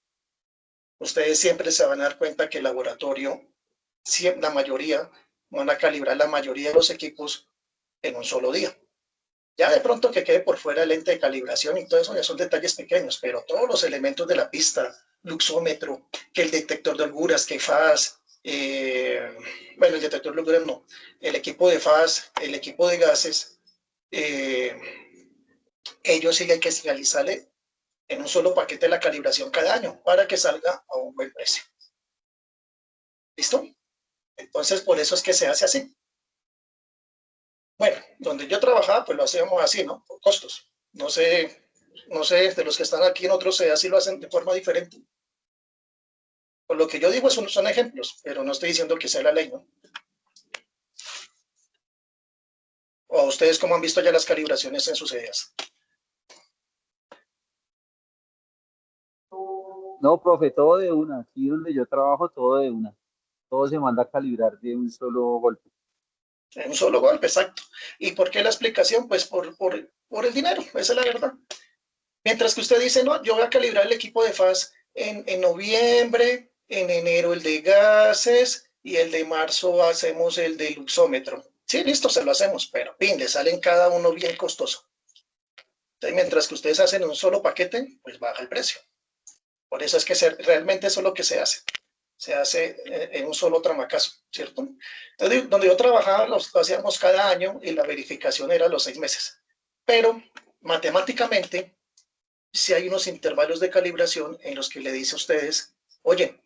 ustedes siempre se van a dar cuenta que el laboratorio, la mayoría, van a calibrar la mayoría de los equipos en un solo día. Ya de pronto que quede por fuera el lente de calibración y todo eso ya son detalles pequeños, pero todos los elementos de la pista, luxómetro, que el detector de holguras, que FAS, bueno, el detector de holguras no, el equipo de FAS, el equipo de gases, ellos sí hay que realizarle en un solo paquete la calibración cada año para que salga a un buen precio. ¿Listo? Entonces, por eso es que se hace así. Bueno, donde yo trabajaba, pues lo hacíamos así, ¿no? Por costos. No sé, de los que están aquí en otros CEA si lo hacen de forma diferente. Por lo que yo digo, son ejemplos, pero no estoy diciendo que sea la ley, ¿no? ¿O ustedes cómo han visto ya las calibraciones en sus CEAs? No, profe, todo de una. Aquí donde yo trabajo, todo de una. Todo se manda a calibrar de un solo golpe. En un solo golpe, exacto. ¿Y por qué la explicación? Pues por el dinero, esa es la verdad. Mientras que usted dice, no, yo voy a calibrar el equipo de FAS en noviembre, en enero el de gases y el de marzo hacemos el de luxómetro. Sí, listo, se lo hacemos, pero pin, le salen cada uno bien costoso. Entonces, mientras que ustedes hacen un solo paquete, pues baja el precio. Por eso es que realmente eso es lo que se hace. Se hace en un solo tramacazo, ¿cierto? Entonces, donde yo trabajaba, lo hacíamos cada año y la verificación era los 6 meses. Pero matemáticamente, si hay unos intervalos de calibración en los que le dice a ustedes, oye,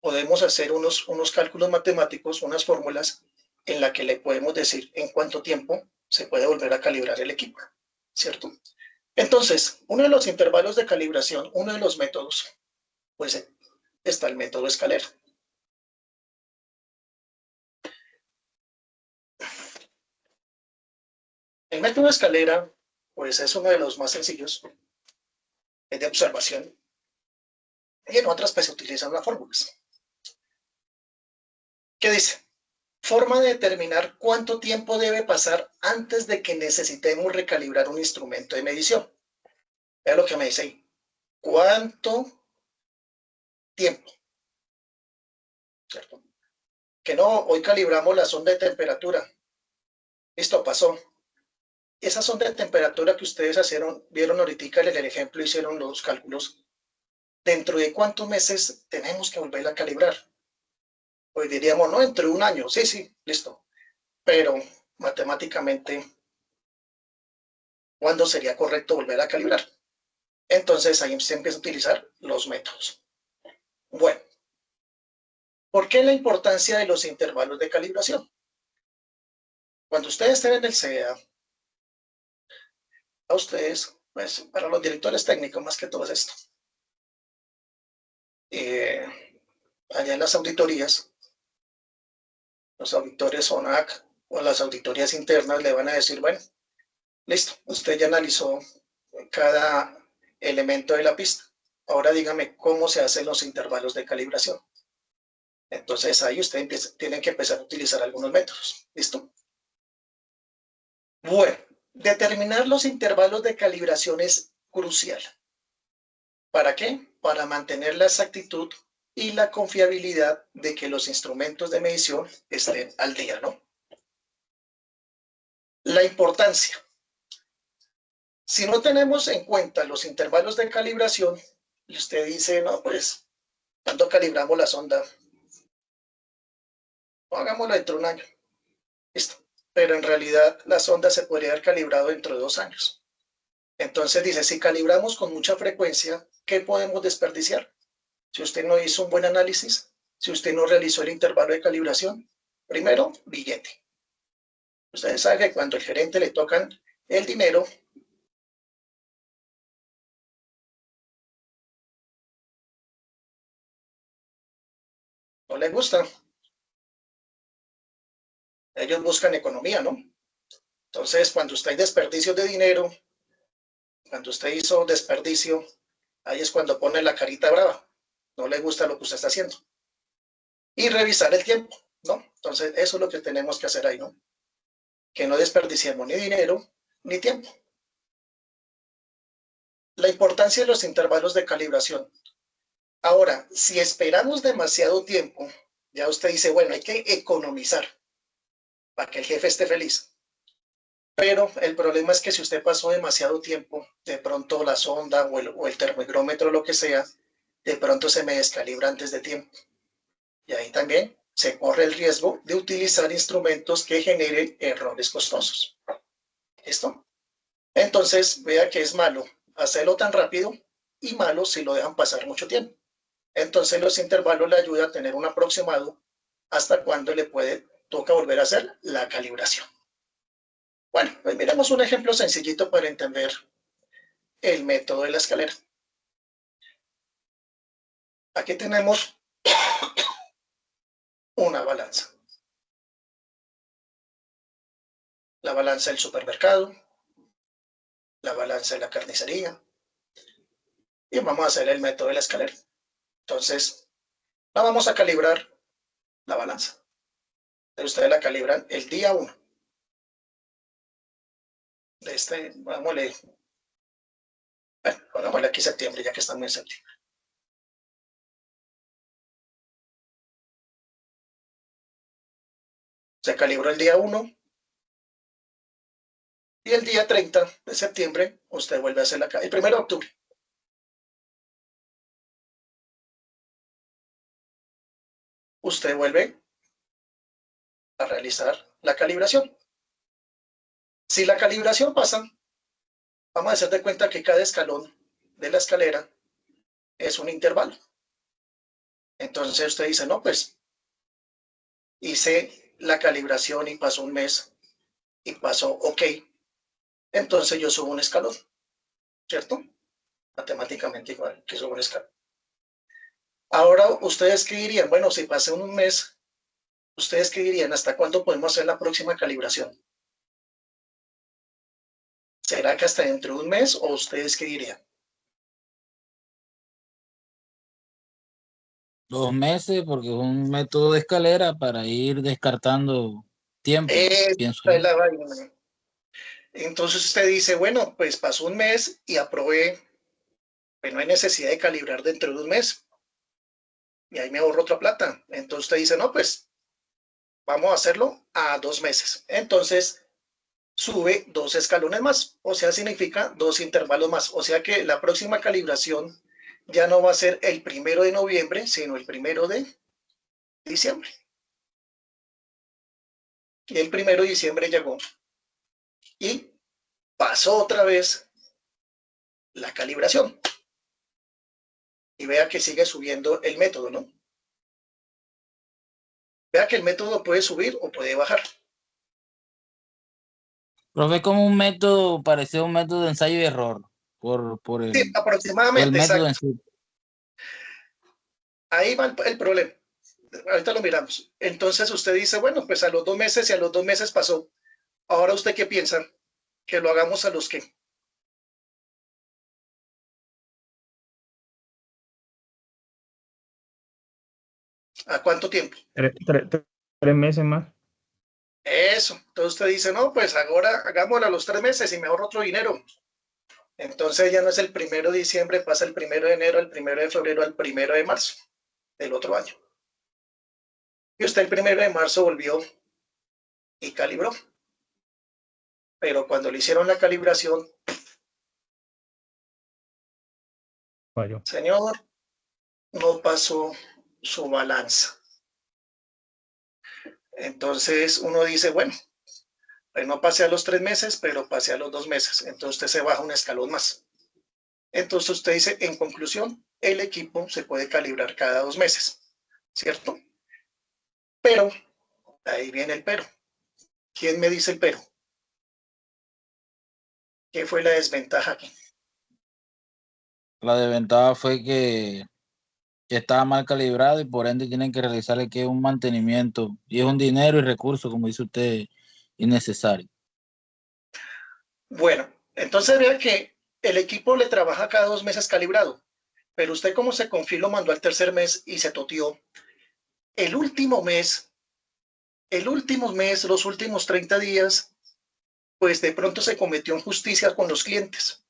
podemos hacer unos cálculos matemáticos, unas fórmulas en la que le podemos decir en cuánto tiempo se puede volver a calibrar el equipo, ¿cierto? Entonces, uno de los intervalos de calibración, uno de los métodos, pues está el método escalera. El método escalera, pues es uno de los más sencillos, es de observación, y en otras pues se utilizan las fórmulas. ¿Qué dice? Forma de determinar cuánto tiempo debe pasar antes de que necesitemos recalibrar un instrumento de medición. Vea lo que me dice ahí. ¿Cuánto tiempo? ¿Cierto? Que no, hoy calibramos la sonda de temperatura. Listo, pasó. Esa sonda de temperatura que ustedes vieron ahorita en el ejemplo, hicieron los cálculos. ¿Dentro de cuántos meses tenemos que volverla a calibrar? Hoy diríamos, no, entre un año. Sí, listo. Pero matemáticamente, ¿cuándo sería correcto volver a calibrar? Entonces ahí se empieza a utilizar los métodos. Bueno, ¿por qué la importancia de los intervalos de calibración? Cuando ustedes estén en el CEA, a ustedes, pues para los directores técnicos más que todo es esto. Allá en las auditorías, los auditores ONAC o las auditorías internas le van a decir, bueno, listo, usted ya analizó cada elemento de la pista. Ahora dígame cómo se hacen los intervalos de calibración. Entonces ahí usted tiene que empezar a utilizar algunos métodos. ¿Listo? Bueno, determinar los intervalos de calibración es crucial. ¿Para qué? Para mantener la exactitud y la confiabilidad de que los instrumentos de medición estén al día, ¿no? La importancia. Si no tenemos en cuenta los intervalos de calibración, y usted dice, no, pues, ¿cuándo calibramos la sonda? Hagámoslo dentro de un año. Listo. Pero en realidad la sonda se podría haber calibrado dentro de 2 años. Entonces dice, si calibramos con mucha frecuencia, ¿qué podemos desperdiciar? Si usted no hizo un buen análisis, si usted no realizó el intervalo de calibración, primero, billete. Ustedes saben que cuando al gerente le tocan el dinero, no le gusta. Ellos buscan economía, ¿no? Entonces, cuando usted hay desperdicio de dinero, cuando usted hizo desperdicio, ahí es cuando pone la carita brava. No le gusta lo que usted está haciendo. Y revisar el tiempo, ¿no? Entonces, eso es lo que tenemos que hacer ahí, ¿no? Que no desperdiciemos ni dinero ni tiempo. La importancia de los intervalos de calibración. Ahora, si esperamos demasiado tiempo, ya usted dice, bueno, hay que economizar para que el jefe esté feliz. Pero el problema es que si usted pasó demasiado tiempo, de pronto la sonda o el termómetro, lo que sea, de pronto se me descalibra antes de tiempo. Y ahí también se corre el riesgo de utilizar instrumentos que generen errores costosos. ¿Listo? Entonces, vea que es malo hacerlo tan rápido y malo si lo dejan pasar mucho tiempo. Entonces, los intervalos le ayudan a tener un aproximado hasta cuando toca volver a hacer la calibración. Bueno, pues miremos un ejemplo sencillito para entender el método de la escalera. Aquí tenemos una balanza. La balanza del supermercado, la balanza de la carnicería, y vamos a hacer el método de la escalera. Entonces, la vamos a calibrar la balanza. Entonces, ustedes la calibran el día 1. Vámonos, bueno, pongámosle aquí septiembre, ya que estamos en septiembre. Se calibró el día 1 y el día 30 de septiembre usted vuelve a hacer el 1 de octubre. Usted vuelve a realizar la calibración. Si la calibración pasa, vamos a hacer de cuenta que cada escalón de la escalera es un intervalo. Entonces usted dice, no, pues hice la calibración y pasó un mes y pasó OK. Entonces yo subo un escalón, ¿cierto? Matemáticamente igual que subo un escalón. Ahora, ¿ustedes qué dirían? Bueno, si pasé un mes, ¿ustedes qué dirían? ¿Hasta cuándo podemos hacer la próxima calibración? ¿Será que hasta dentro de un mes o ustedes qué dirían? 2 meses, porque es un método de escalera para ir descartando tiempo, pienso Esta es yo. la vaina. Entonces usted dice, bueno, pues pasó un mes y aprobé, pues no hay necesidad de calibrar dentro de un mes. Y ahí me ahorro otra plata. Entonces usted dice, no, pues vamos a hacerlo a 2 meses. Entonces sube 2 escalones más, o sea, significa 2 intervalos más. O sea que la próxima calibración ya no va a ser el 1 de noviembre, sino el 1 de diciembre. Y el 1 de diciembre llegó. Y pasó otra vez la calibración. Y vea que sigue subiendo el método, ¿no? Vea que el método puede subir o puede bajar. Profe, es como un método, parecido a un método de ensayo y error, por Sí, el aproximadamente, método en exacto. sí. Ahí va el problema. Ahorita lo miramos. Entonces usted dice, bueno, pues a los 2 meses y a los 2 meses pasó. Ahora usted qué piensa, que lo hagamos a los que. ¿A cuánto tiempo? 3 meses más. Eso. Entonces usted dice, no, pues ahora hagámoslo a los 3 meses y me ahorro otro dinero. Entonces ya no es el 1 de diciembre, pasa el 1 de enero, el 1 de febrero, al 1 de marzo del otro año. Y usted el 1 de marzo volvió y calibró. Pero cuando le hicieron la calibración, Falló. señor, no pasó su balanza. Entonces uno dice, bueno, pues no pasé a los 3 meses, pero pasé a los 2 meses. Entonces usted se baja un escalón más. Entonces usted dice, en conclusión, el equipo se puede calibrar cada 2 meses, ¿cierto? Pero, ahí viene el pero. ¿Quién me dice el pero? ¿Qué fue la desventaja aquí? La desventaja fue que estaba mal calibrado y por ende tienen que realizarle que un mantenimiento y es un dinero y recurso, como dice usted, innecesario. Bueno, entonces vea que el equipo le trabaja cada 2 meses calibrado, pero usted como se confió lo mandó al tercer mes y se toteó. El último mes, los últimos 30 días, pues de pronto se cometió injusticia con los clientes.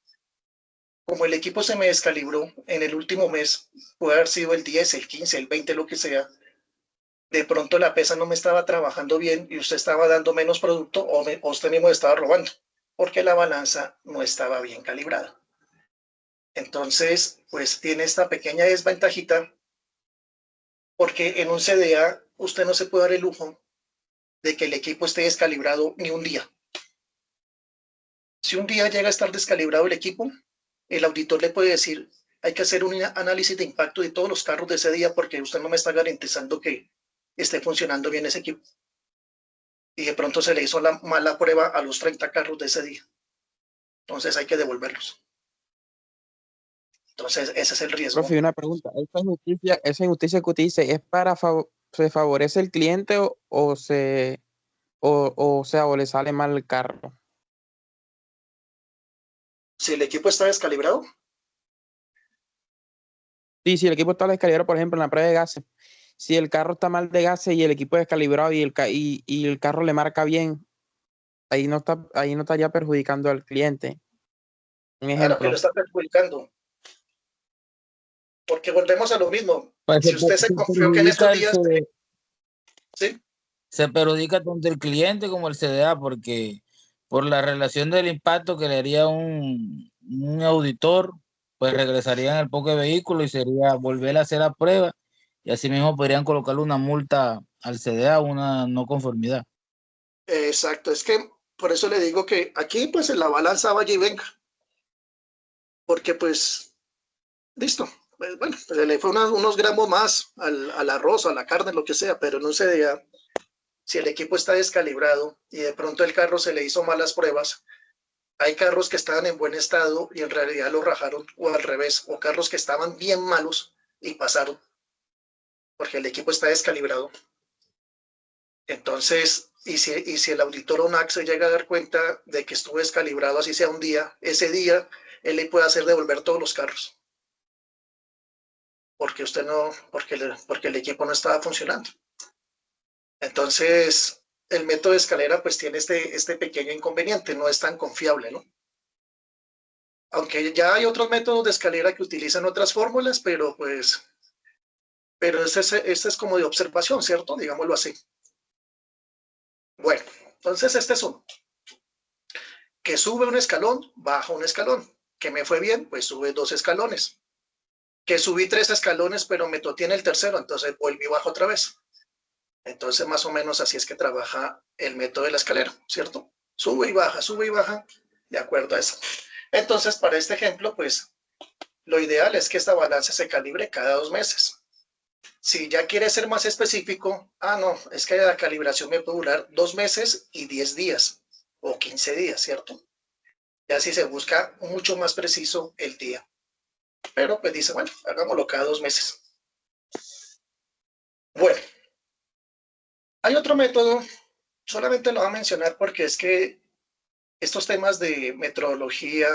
Como el equipo se me descalibró en el último mes, puede haber sido el 10, el 15, el 20, lo que sea, de pronto la pesa no me estaba trabajando bien y usted estaba dando menos producto o usted mismo estaba robando, porque la balanza no estaba bien calibrada. Entonces, pues tiene esta pequeña desventajita, porque en un CDA usted no se puede dar el lujo de que el equipo esté descalibrado ni un día. Si un día llega a estar descalibrado el equipo, el auditor le puede decir, hay que hacer un análisis de impacto de todos los carros de ese día porque usted no me está garantizando que esté funcionando bien ese equipo. Y de pronto se le hizo la mala prueba a los 30 carros de ese día. Entonces hay que devolverlos. Entonces ese es el riesgo. Profe, una pregunta. Esa injusticia que usted dice, ¿es para se favorece el cliente o sea, o le sale mal el carro? Si el equipo está descalibrado, Sí, si el equipo está descalibrado, por ejemplo, en la prueba de gases, si el carro está mal de gases y el equipo es descalibrado y el carro le marca bien, ahí no estaría perjudicando al cliente. Un claro que lo ejemplo. está perjudicando. Porque volvemos a lo mismo. Pues Si usted se confió que en estos días, ¿sí? se perjudica tanto el cliente como el CDA porque por la relación del impacto que le haría un auditor, pues regresarían el poco de vehículo y sería volver a hacer la prueba y así mismo podrían colocarle una multa al CDA, una no conformidad. Exacto, es que por eso le digo que aquí pues en la balanza vaya y venga. Porque pues, listo. Bueno, pues le fue unos gramos más al arroz, a la carne, lo que sea, pero no se diga, si el equipo está descalibrado y de pronto el carro se le hizo malas pruebas, hay carros que estaban en buen estado y en realidad lo rajaron, o al revés, o carros que estaban bien malos y pasaron, porque el equipo está descalibrado. Entonces, y si el auditor ONAC se llega a dar cuenta de que estuvo descalibrado, así sea un día, ese día él le puede hacer devolver todos los carros. Porque usted no, porque el equipo no estaba funcionando. Entonces, el método de escalera pues tiene este pequeño inconveniente, no es tan confiable, ¿no? Aunque ya hay otros métodos de escalera que utilizan otras fórmulas, pero este es como de observación, ¿cierto? Digámoslo así. Bueno, entonces este es uno. Que sube un escalón, baja un escalón. Que me fue bien, pues sube 2 escalones. Que subí 3 escalones, pero me toteé en el tercero, entonces vuelvo y bajo otra vez. Entonces, más o menos así es que trabaja el método de la escalera, ¿cierto? Sube y baja, de acuerdo a eso. Entonces, para este ejemplo, pues, lo ideal es que esta balanza se calibre cada 2 meses. Si ya quiere ser más específico, no, es que la calibración me puede durar 2 meses y 10 días. o 15 días, ¿cierto? Ya si se busca mucho más preciso el día. Pero pues dice, bueno, hagámoslo cada 2 meses. Bueno, hay otro método, solamente lo voy a mencionar porque es que estos temas de metodología,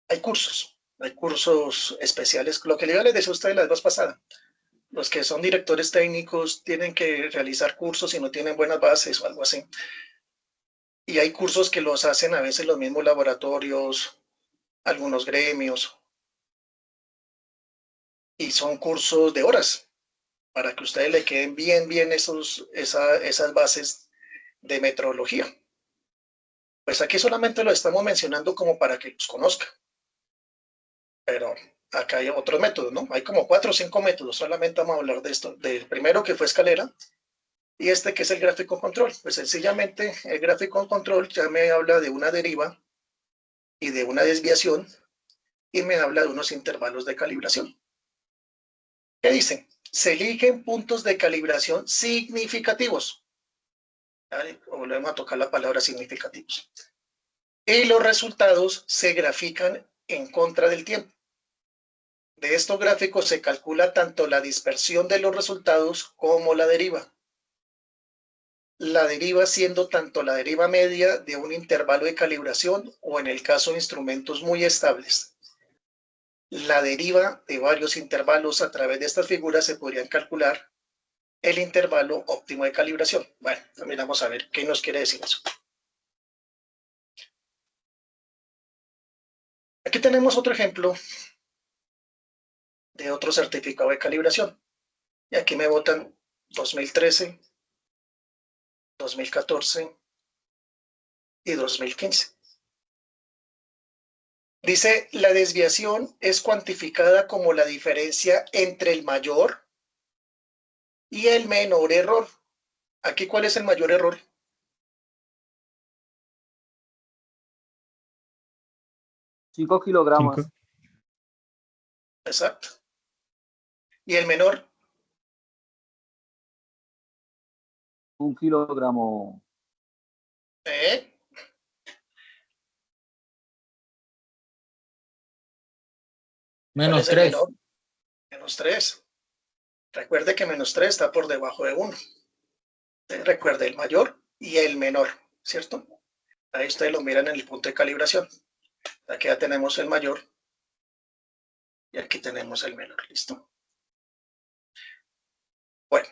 hay cursos especiales, lo que yo les decía a ustedes la vez pasada. Los que son directores técnicos tienen que realizar cursos y no tienen buenas bases o algo así. Y hay cursos que los hacen a veces los mismos laboratorios, algunos gremios. Y son cursos de horas para que ustedes le queden bien esas bases de metrología. Pues aquí solamente lo estamos mencionando como para que los conozcan. Pero acá hay otros métodos, ¿no? Hay como 4 o 5 métodos, solamente vamos a hablar de esto. Del primero que fue escalera, y este que es el gráfico control. Pues sencillamente el gráfico control ya me habla de una deriva y de una desviación, y me habla de unos intervalos de calibración. ¿Qué dicen? Se eligen puntos de calibración significativos. ¿Vale? Volvemos a tocar la palabra significativos. Y los resultados se grafican en contra del tiempo. De estos gráficos se calcula tanto la dispersión de los resultados como la deriva. La deriva siendo tanto la deriva media de un intervalo de calibración o en el caso de instrumentos muy estables. La deriva de varios intervalos a través de estas figuras se podrían calcular el intervalo óptimo de calibración. Bueno, también vamos a ver qué nos quiere decir eso. Aquí tenemos otro ejemplo de otro certificado de calibración. Y aquí me botan 2013, 2014 y 2015. Dice, la desviación es cuantificada como la diferencia entre el mayor y el menor error. Aquí, ¿cuál es el mayor error? Cinco kilogramos. 5. Exacto. ¿Y el menor? 1 kilogramo. ¿Cuál Menos es el 3. menor? Menos 3. Recuerde que menos 3 está por debajo de 1. Recuerde el mayor y el menor, ¿cierto? Ahí ustedes lo miran en el punto de calibración. Aquí ya tenemos el mayor y aquí tenemos el menor, ¿listo? Bueno.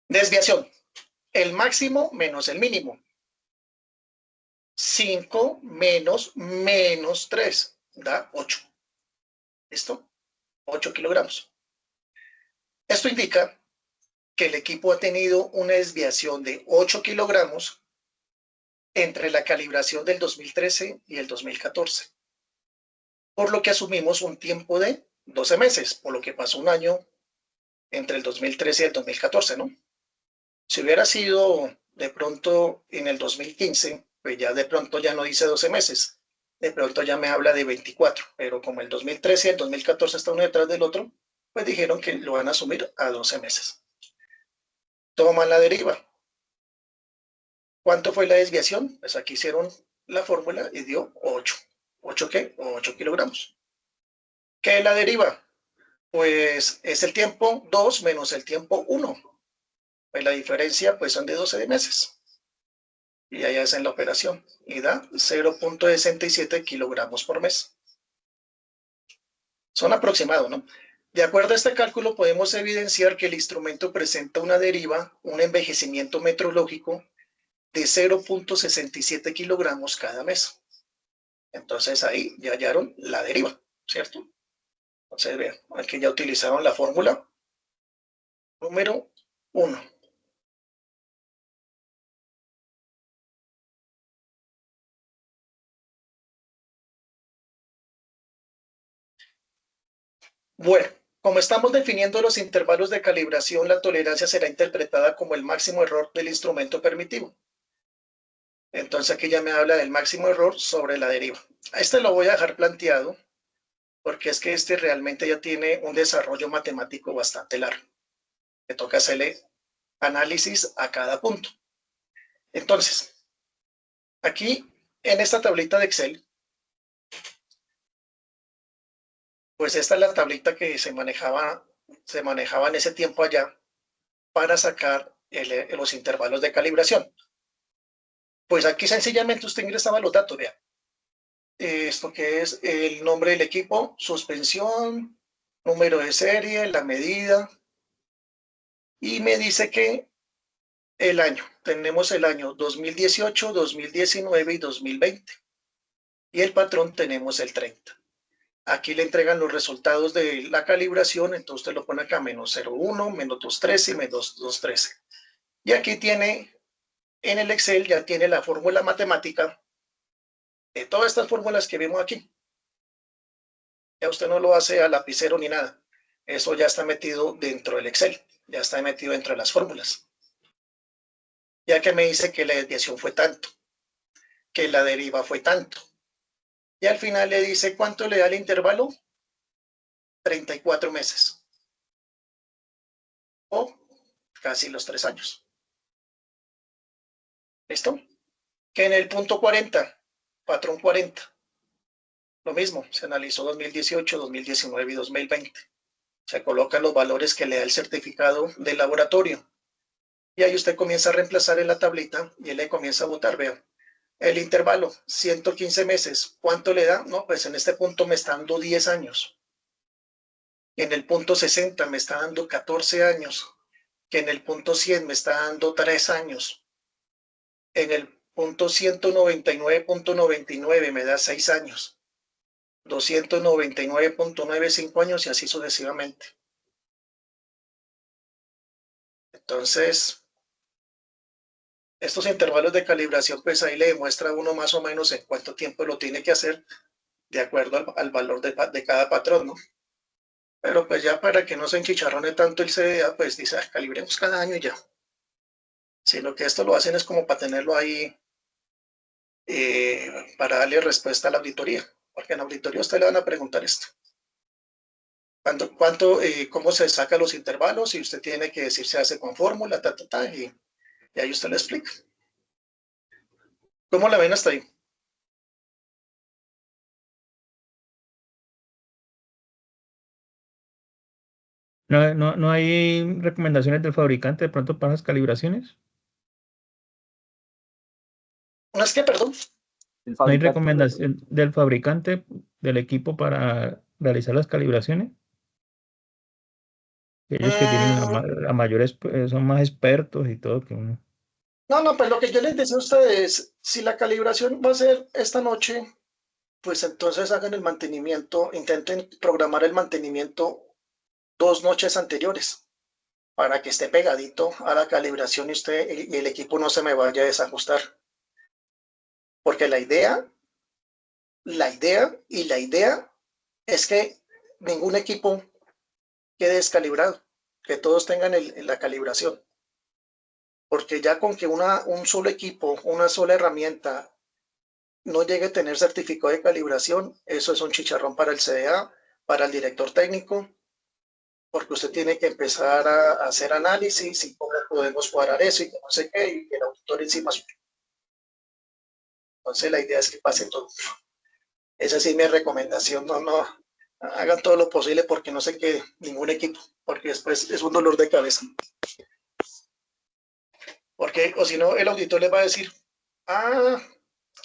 Desviación. El máximo menos el mínimo. 5 menos 3 da 8. ¿Listo? 8 kilogramos. Esto indica que el equipo ha tenido una desviación de 8 kilogramos entre la calibración del 2013 y el 2014. Por lo que asumimos un tiempo de 12 meses, por lo que pasó un año entre el 2013 y el 2014, ¿no? Si hubiera sido de pronto en el 2015, pues ya de pronto ya no dice 12 meses, de pronto ya me habla de 24, pero como el 2013 y el 2014 está uno detrás del otro, pues dijeron que lo van a asumir a 12 meses. Toman la deriva. ¿Cuánto fue la desviación? Pues aquí hicieron la fórmula y dio 8. ¿8 qué? 8 kilogramos. ¿Qué es la deriva? Pues es el tiempo 2 menos el tiempo 1. Pues la diferencia pues son de 12 meses. Y ahí hacen la operación y da 0.67 kilogramos por mes. Son aproximados, ¿no? De acuerdo a este cálculo podemos evidenciar que el instrumento presenta una deriva, un envejecimiento metrológico de 0.67 kilogramos cada mes. Entonces ahí ya hallaron la deriva, ¿cierto? Entonces vean, aquí ya utilizaron la fórmula número 1. Bueno, como estamos definiendo los intervalos de calibración, la tolerancia será interpretada como el máximo error del instrumento permitivo. Entonces aquí ya me habla del máximo error sobre la deriva. Este lo voy a dejar planteado porque es que este realmente ya tiene un desarrollo matemático bastante largo. Me toca hacerle análisis a cada punto. Entonces, aquí en esta tablita de Excel, pues esta es la tablita que se manejaba en ese tiempo allá para sacar los intervalos de calibración. Pues aquí sencillamente usted ingresaba los datos, vea. Esto que es el nombre del equipo, suspensión, número de serie, la medida, y me dice que el año, tenemos el año 2018, 2019 y 2020, y el patrón tenemos el 30. Aquí le entregan los resultados de la calibración, entonces usted lo pone acá, menos 0,1, menos 213 y menos 213. Y aquí tiene, en el Excel ya tiene la fórmula matemática de todas estas fórmulas que vimos aquí. Ya usted no lo hace a lapicero ni nada. Eso ya está metido dentro del Excel, ya está metido dentro de las fórmulas. Ya que me dice que la desviación fue tanto, que la deriva fue tanto. Y al final le dice cuánto le da el intervalo, 34 meses. O casi los 3 años. ¿Listo? Que en el punto 40, patrón 40. Lo mismo, se analizó 2018, 2019 y 2020. Se colocan los valores que le da el certificado del laboratorio. Y ahí usted comienza a reemplazar en la tablita y él le comienza a botar, vea. El intervalo, 115 meses. ¿Cuánto le da? No, pues en este punto me está dando 10 años. En el punto 60 me está dando 14 años. Que en el punto 100 me está dando 3 años. En el punto 199.99 me da 6 años. 299.95 años y así sucesivamente. Entonces, estos intervalos de calibración, pues ahí le demuestra a uno más o menos en cuánto tiempo lo tiene que hacer de acuerdo al valor de cada patrón, ¿no? Pero pues ya para que no se enchicharrone tanto el CDA, pues dice, calibremos cada año y ya. Sino que esto lo hacen es como para tenerlo ahí, para darle respuesta a la auditoría. Porque en la auditoría a usted le van a preguntar esto. ¿Cómo se saca los intervalos? Y usted tiene que decir, se hace con fórmula, y ahí usted le explica. ¿Cómo la ven hasta ahí? No hay recomendaciones del fabricante de pronto para las calibraciones. No es que, perdón. No hay recomendación del fabricante del equipo para realizar las calibraciones. Ellos que tienen la mayor, son más expertos y todo que uno. No, pues lo que yo les decía a ustedes, si la calibración va a ser esta noche, pues entonces hagan el mantenimiento, intenten programar el mantenimiento 2 noches anteriores para que esté pegadito a la calibración y el equipo no se me vaya a desajustar. Porque la idea es que ningún equipo quede descalibrado, que todos tengan la calibración. Porque ya con que un solo equipo, una sola herramienta no llegue a tener certificado de calibración, eso es un chicharrón para el CDA, para el director técnico, porque usted tiene que empezar a hacer análisis y cómo podemos cuadrar eso y que no sé qué, y que el auditor encima. Entonces la idea es que pase todo. Esa sí es mi recomendación, no hagan todo lo posible porque no se quede ningún equipo, porque después es un dolor de cabeza. Porque, o si no, el auditor les va a decir,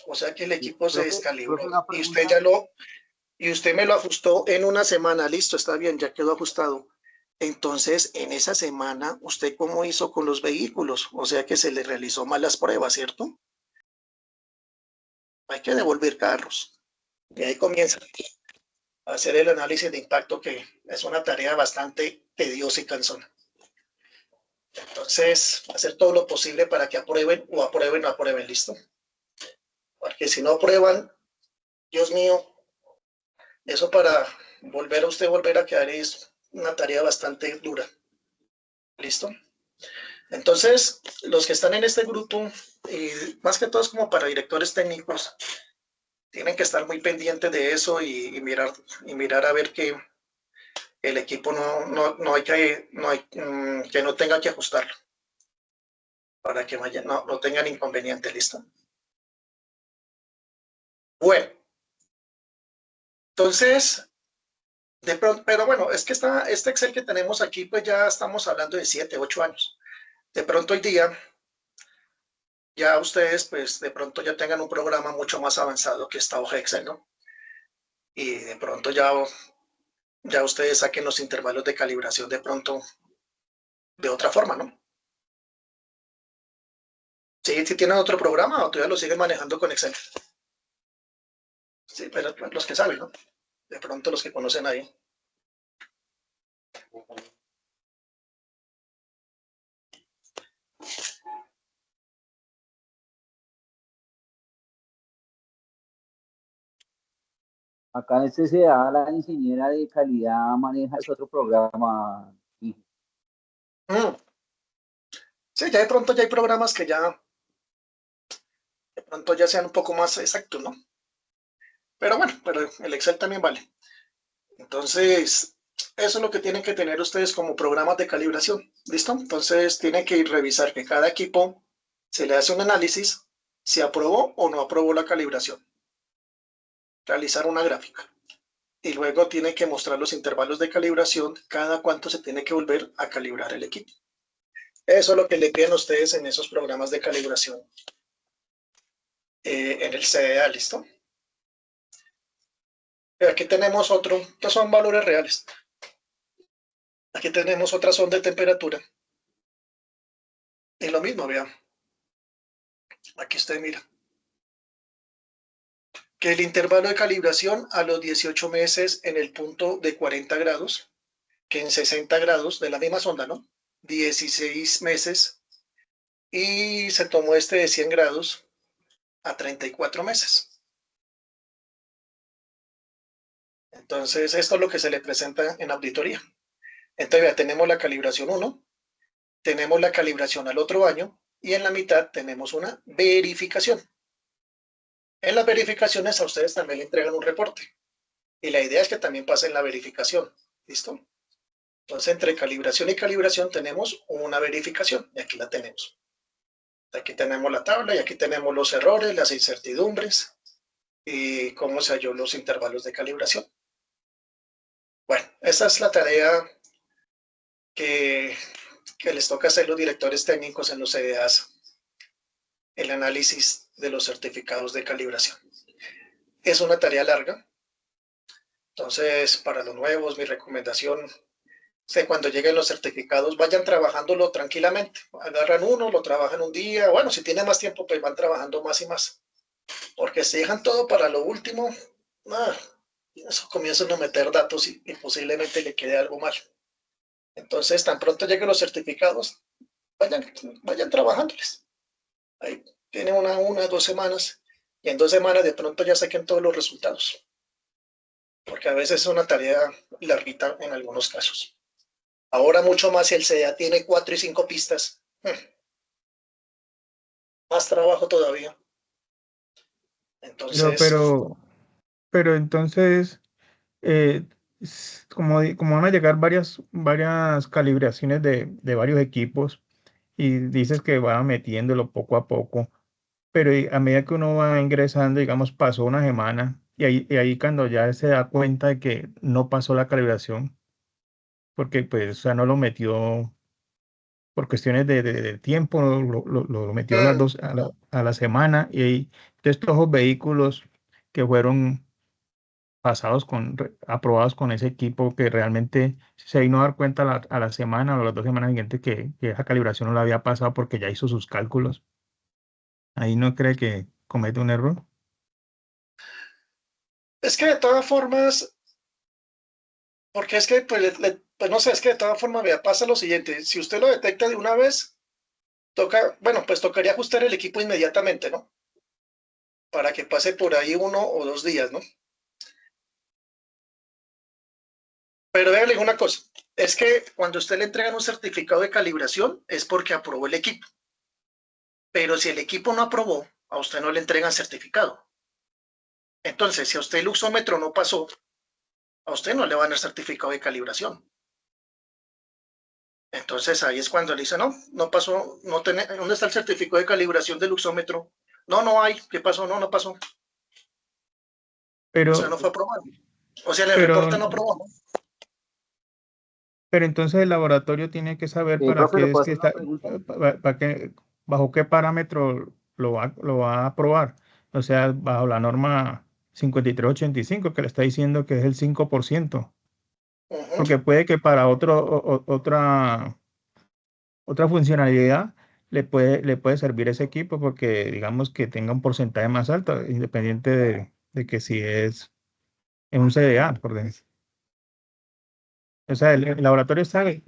o sea que el equipo se descalibró y usted me lo ajustó en una semana, listo, está bien, ya quedó ajustado. Entonces, en esa semana, ¿usted cómo hizo con los vehículos? O sea que se le realizó mal las pruebas, ¿cierto? Hay que devolver carros. Y ahí comienza a hacer el análisis de impacto, que es una tarea bastante tediosa y cansona. Entonces, hacer todo lo posible para que aprueben, ¿listo? Porque si no aprueban, Dios mío, eso para volver a quedar es una tarea bastante dura. ¿Listo? Entonces, los que están en este grupo, y más que todo es como para directores técnicos, tienen que estar muy pendientes de eso y mirar a ver qué el equipo no hay que no tenga que ajustarlo para que no tengan inconveniente, ¿listo? Bueno, entonces, de pronto, pero bueno, es que este Excel que tenemos aquí, pues ya estamos hablando de 7, 8 años. De pronto hoy día, ya ustedes, pues de pronto ya tengan un programa mucho más avanzado que esta hoja Excel, ¿no? Y de pronto ya ustedes saquen los intervalos de calibración de pronto de otra forma, ¿no? Sí, si tienen otro programa o todavía lo siguen manejando con Excel. Sí, pero los que saben, ¿no? De pronto los que conocen ahí. Acá en este se da la ingeniera de calidad, maneja ese otro programa. Y Sí, ya de pronto ya hay programas que ya de pronto ya sean un poco más exactos, ¿no? Pero bueno, pero el Excel también vale. Entonces, eso es lo que tienen que tener ustedes como programas de calibración, ¿listo? Entonces, tienen que revisar que cada equipo se le hace un análisis si aprobó o no aprobó la calibración. Realizar una gráfica. Y luego tiene que mostrar los intervalos de calibración, cada cuánto se tiene que volver a calibrar el equipo. Eso es lo que le piden a ustedes en esos programas de calibración en el CDA, ¿listo? Aquí tenemos otro, estos son valores reales. Aquí tenemos otra sonda de temperatura. Y lo mismo, vean. Aquí usted mira. Que el intervalo de calibración a los 18 meses en el punto de 40 grados, que en 60 grados de la misma sonda, ¿no? 16 meses. Y se tomó este de 100 grados a 34 meses. Entonces, esto es lo que se le presenta en auditoría. Entonces, ya tenemos la calibración 1, tenemos la calibración al otro año y en la mitad tenemos una verificación. En las verificaciones a ustedes también le entregan un reporte. Y la idea es que también pasen la verificación. ¿Listo? Entonces, entre calibración y calibración tenemos una verificación. Y aquí la tenemos. Aquí tenemos la tabla y aquí tenemos los errores, las incertidumbres y cómo se halló los intervalos de calibración. Bueno, esa es la tarea que les toca hacer los directores técnicos en los CDAs, el análisis de los certificados de calibración. Es una tarea larga, entonces para los nuevos mi recomendación es que cuando lleguen los certificados vayan trabajándolo tranquilamente, agarran uno, lo trabajan un día, bueno, si tienen más tiempo pues van trabajando más y más, porque si dejan todo para lo último, eso comienzan a meter datos y posiblemente le quede algo mal. Entonces, tan pronto lleguen los certificados, vayan trabajándoles. Ahí tienen una, 2 semanas, y en 2 semanas de pronto ya saquen todos los resultados. Porque a veces es una tarea larguita en algunos casos. Ahora mucho más si el CDA tiene 4 y 5 pistas. Más trabajo todavía. Entonces, Pero entonces, como van a llegar varias calibraciones de varios equipos y dices que va metiéndolo poco a poco, pero a medida que uno va ingresando, digamos, pasó una semana y ahí cuando ya se da cuenta de que no pasó la calibración, porque pues, o sea, no lo metió por cuestiones de tiempo, lo metió a la semana y entonces todos los vehículos que fueron aprobados con ese equipo que realmente se vino a dar cuenta a la semana o a las 2 semanas siguientes que esa calibración no la había pasado porque ya hizo sus cálculos. Ahí no cree que comete un error. es que de todas formas, porque es que, pues no sé, es que de todas formas, vea, pasa lo siguiente, si usted lo detecta de una vez, pues tocaría ajustar el equipo inmediatamente, ¿no? Para que pase por ahí 1 o 2 días, ¿no? Pero véale una cosa, es que cuando usted le entregan un certificado de calibración es porque aprobó el equipo. Pero si el equipo no aprobó, a usted no le entregan certificado. Entonces, si a usted el luxómetro no pasó, a usted no le van el certificado de calibración. Entonces ahí es cuando le dice, no, no pasó, no tiene, ¿dónde está el certificado de calibración del luxómetro? No, no hay, ¿qué pasó? No, no pasó. O sea, no Pero, fue aprobado. O sea, en el pero, reporte no aprobó. pero entonces el laboratorio tiene que saber para Profe, ¿le qué es puedo que hacer una está, pregunta? para qué, bajo qué parámetro lo va a aprobar. O sea, bajo la norma 5385 que le está diciendo que es el 5%. Ujú. Porque puede que para otra funcionalidad le puede servir ese equipo porque digamos que tenga un porcentaje más alto, independiente de que si es en un CDA, por decir. O sea, el laboratorio sabe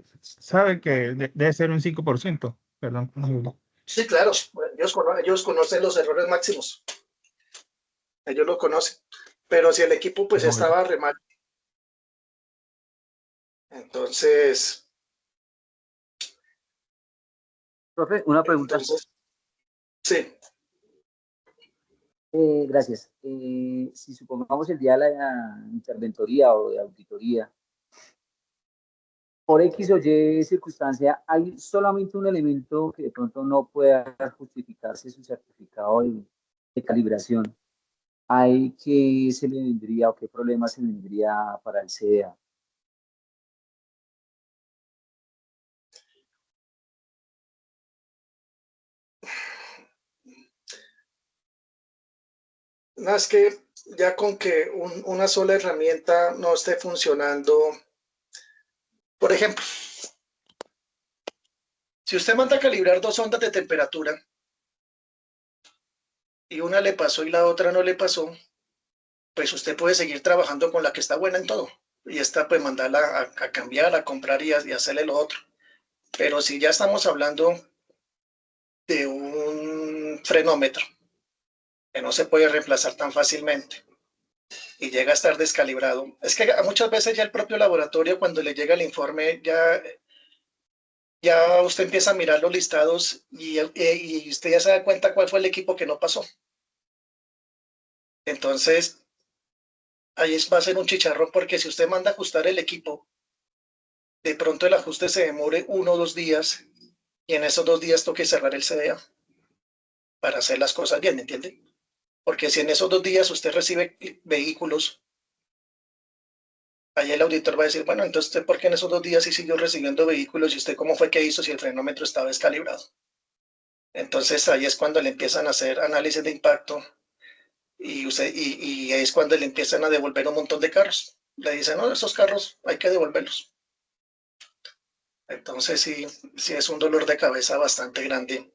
que debe ser un 5%. Perdón. Sí, claro, ellos conocen los errores máximos. Ellos lo conocen. Pero si el equipo pues estaba re mal, entonces, Profe, una pregunta. sí. Gracias. Si supongamos el día de la interventoría o de auditoría, por X o Y circunstancia, hay solamente un elemento que de pronto no pueda justificarse su certificado de calibración. ¿Hay que se le vendría o qué problema se vendría para el CDA? No, es que ya con que una sola herramienta no esté funcionando, por ejemplo, si usted manda a calibrar dos ondas de temperatura y una le pasó y la otra no le pasó, pues usted puede seguir trabajando con la que está buena en todo. Y esta pues mandarla a cambiar, a comprar y hacerle lo otro. Pero si ya estamos hablando de un frenómetro que no se puede reemplazar tan fácilmente y llega a estar descalibrado, es que muchas veces ya el propio laboratorio cuando le llega el informe ya usted empieza a mirar los listados y usted ya se da cuenta cuál fue el equipo que no pasó. Entonces, ahí va a ser un chicharrón porque si usted manda a ajustar el equipo, de pronto el ajuste se demore 1 o 2 días y en esos 2 días toque cerrar el CDA para hacer las cosas bien, ¿me entiende? Porque si en esos 2 días usted recibe vehículos, ahí el auditor va a decir, bueno, entonces usted, ¿por qué en esos 2 días sí siguió recibiendo vehículos y usted cómo fue que hizo si el frenómetro estaba descalibrado? Entonces ahí es cuando le empiezan a hacer análisis de impacto y ahí es cuando le empiezan a devolver un montón de carros. Le dicen, no, esos carros hay que devolverlos. Entonces sí es un dolor de cabeza bastante grande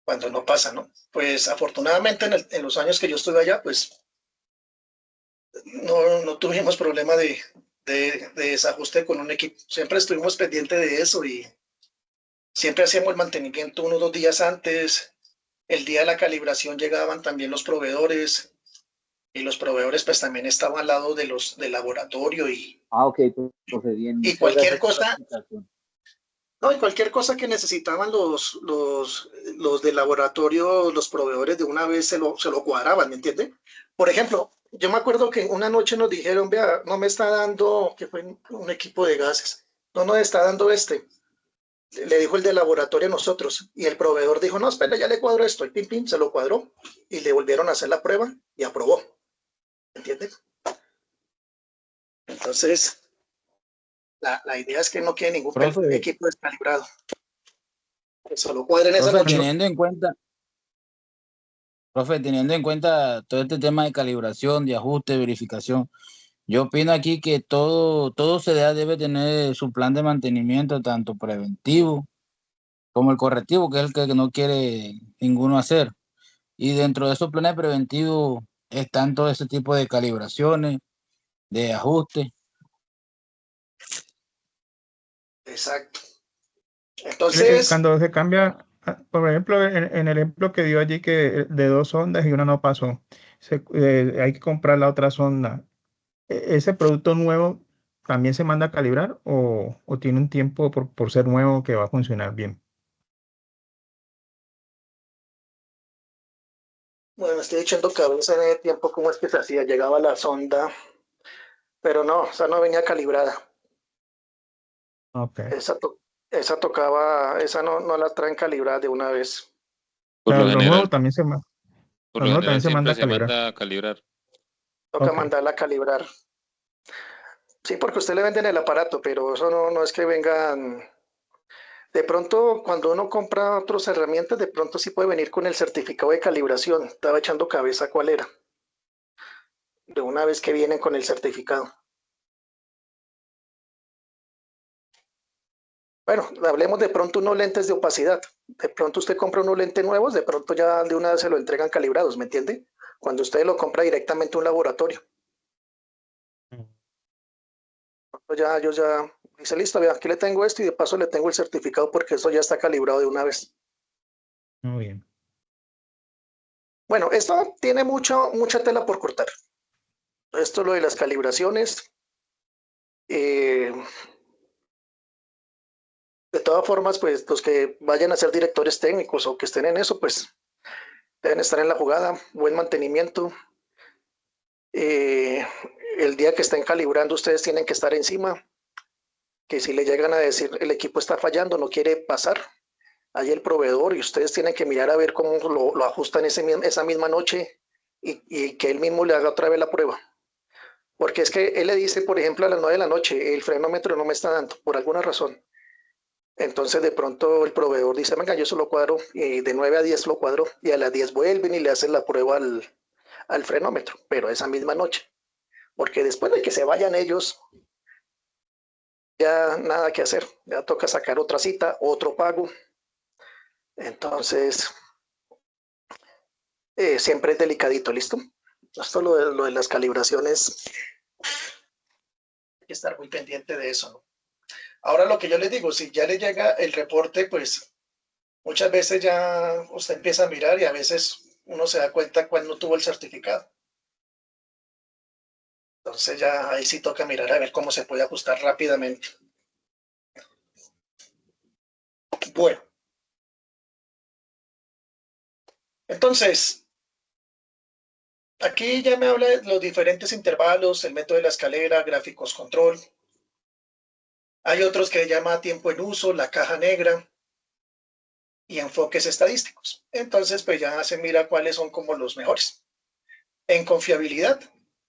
cuando no pasa, ¿no? Pues afortunadamente en los años que yo estuve allá, pues no tuvimos problema de desajuste con un equipo. Siempre estuvimos pendientes de eso y siempre hacíamos el mantenimiento 1 o 2 días antes. El día de la calibración llegaban también los proveedores y los proveedores pues también estaban al lado del laboratorio Ok, profe, bien. y Muchas cualquier gracias por la cosa, explicación. no, y cualquier cosa que necesitaban los del laboratorio, los proveedores de una vez se lo cuadraban, ¿me entiende? Por ejemplo, yo me acuerdo que una noche nos dijeron, vea, no me está dando, que fue un equipo de gases, no nos está dando este. Le dijo el del laboratorio a nosotros y el proveedor dijo, no, espera, ya le cuadro esto, y pim, pim, se lo cuadró y le volvieron a hacer la prueba y aprobó, ¿entiende? Entonces, la idea es que no quede ningún Profe, equipo descalibrado. Que solo cuadren esa profe, noche. teniendo en cuenta todo este tema de calibración, de ajuste, verificación, yo opino aquí que todo CDA debe tener su plan de mantenimiento, tanto preventivo como el correctivo, que es el que no quiere ninguno hacer. Y dentro de esos planes preventivos están todo ese tipo de calibraciones, de ajustes. Exacto. Entonces, Cuando se cambia, por ejemplo, en el ejemplo que dio allí que de dos ondas y una no pasó, hay que comprar la otra sonda. ¿Ese producto nuevo también se manda a calibrar o tiene un tiempo por ser nuevo que va a funcionar bien? bueno, estoy echando cabeza en el tiempo cómo es que se hacía. Llegaba la sonda, Pero no, esa no venía calibrada. Ok. Esa tocaba, esa no la traen calibrada de una vez. Por lo Lo nuevo general, también se por lo lo nuevo general también se manda siempre a se calibrar. manda a calibrar. Toca Ok. mandarla a calibrar. Sí, porque usted le venden el aparato, pero eso no es que vengan. De pronto, cuando uno compra otras herramientas, de pronto sí puede venir con el certificado de calibración. Estaba echando cabeza cuál era. De una vez que vienen con el certificado. Bueno, hablemos de pronto unos lentes de opacidad. De pronto usted compra unos lentes nuevos, de pronto ya de una vez se lo entregan calibrados, ¿me entiende? Cuando usted lo compra directamente a un laboratorio. Ya, yo ya dice, listo, vea, aquí le tengo esto y de paso le tengo el certificado porque eso ya está calibrado de una vez. Muy bien. Bueno, esto tiene mucha tela por cortar. Esto es lo de las calibraciones. De todas formas, pues los que vayan a ser directores técnicos o que estén en eso, pues deben estar en la jugada, buen mantenimiento. El día que estén calibrando, ustedes tienen que estar encima, que si le llegan a decir el equipo está fallando, no quiere pasar, hay el proveedor y ustedes tienen que mirar a ver cómo lo ajustan esa misma noche y que él mismo le haga otra vez la prueba. Porque es que él le dice, por ejemplo, a las 9 de la noche, el frenómetro no me está dando, por alguna razón. Entonces de pronto el proveedor dice, venga, yo eso lo cuadro, y de 9 a 10 lo cuadro, y a las 10 vuelven y le hacen la prueba al frenómetro, pero esa misma noche. Porque después de que se vayan ellos, ya nada que hacer, ya toca sacar otra cita, otro pago. Entonces, siempre es delicadito, ¿listo? Esto lo de las calibraciones, hay que estar muy pendiente de eso, ¿no? Ahora lo que yo les digo, si ya le llega el reporte, pues muchas veces ya usted empieza a mirar y a veces uno se da cuenta cuando no tuvo el certificado. Entonces ya ahí sí toca mirar a ver cómo se puede ajustar rápidamente. Bueno. Entonces, aquí ya me habla de los diferentes intervalos, el método de la escalera, gráficos control. Hay otros que llama tiempo en uso, la caja negra y enfoques estadísticos. Entonces, pues ya se mira cuáles son como los mejores. En confiabilidad,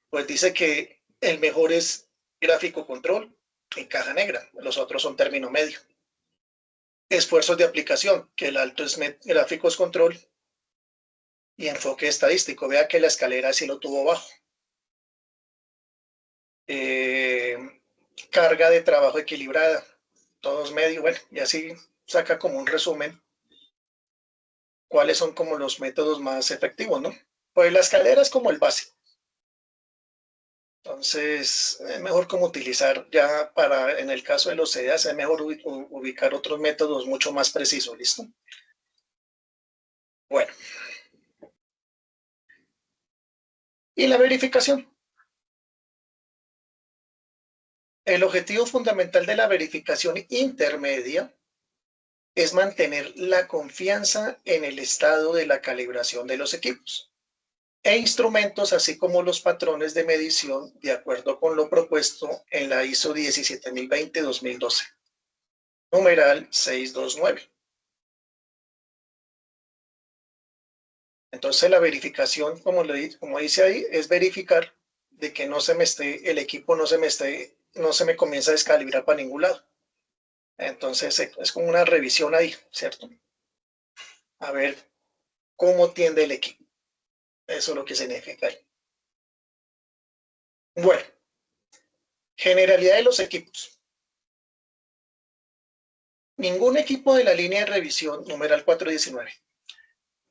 pues dice que el mejor es gráfico control y caja negra. Los otros son término medio. Esfuerzos de aplicación, que el alto es gráficos control y enfoque estadístico. Vea que la escalera sí lo tuvo bajo. Carga de trabajo equilibrada, todos medio, bueno, y así saca como un resumen cuáles son como los métodos más efectivos, ¿no? Pues la escalera es como el básico. Entonces, es mejor como utilizar ya para, en el caso de los CDAs, es mejor ubicar otros métodos mucho más precisos, ¿listo? Bueno. Y la verificación. El objetivo fundamental de la verificación intermedia es mantener la confianza en el estado de la calibración de los equipos e instrumentos, así como los patrones de medición de acuerdo con lo propuesto en la ISO 17020-2012, numeral 629. Entonces la verificación, como dice ahí, es verificar de que no se me esté, el equipo no se me comienza a descalibrar para ningún lado. Entonces es como una revisión ahí, ¿cierto? A ver cómo tiende el equipo. Eso es lo que significa ahí. Bueno, generalidad de los equipos. Ningún equipo de la línea de revisión, numeral 419,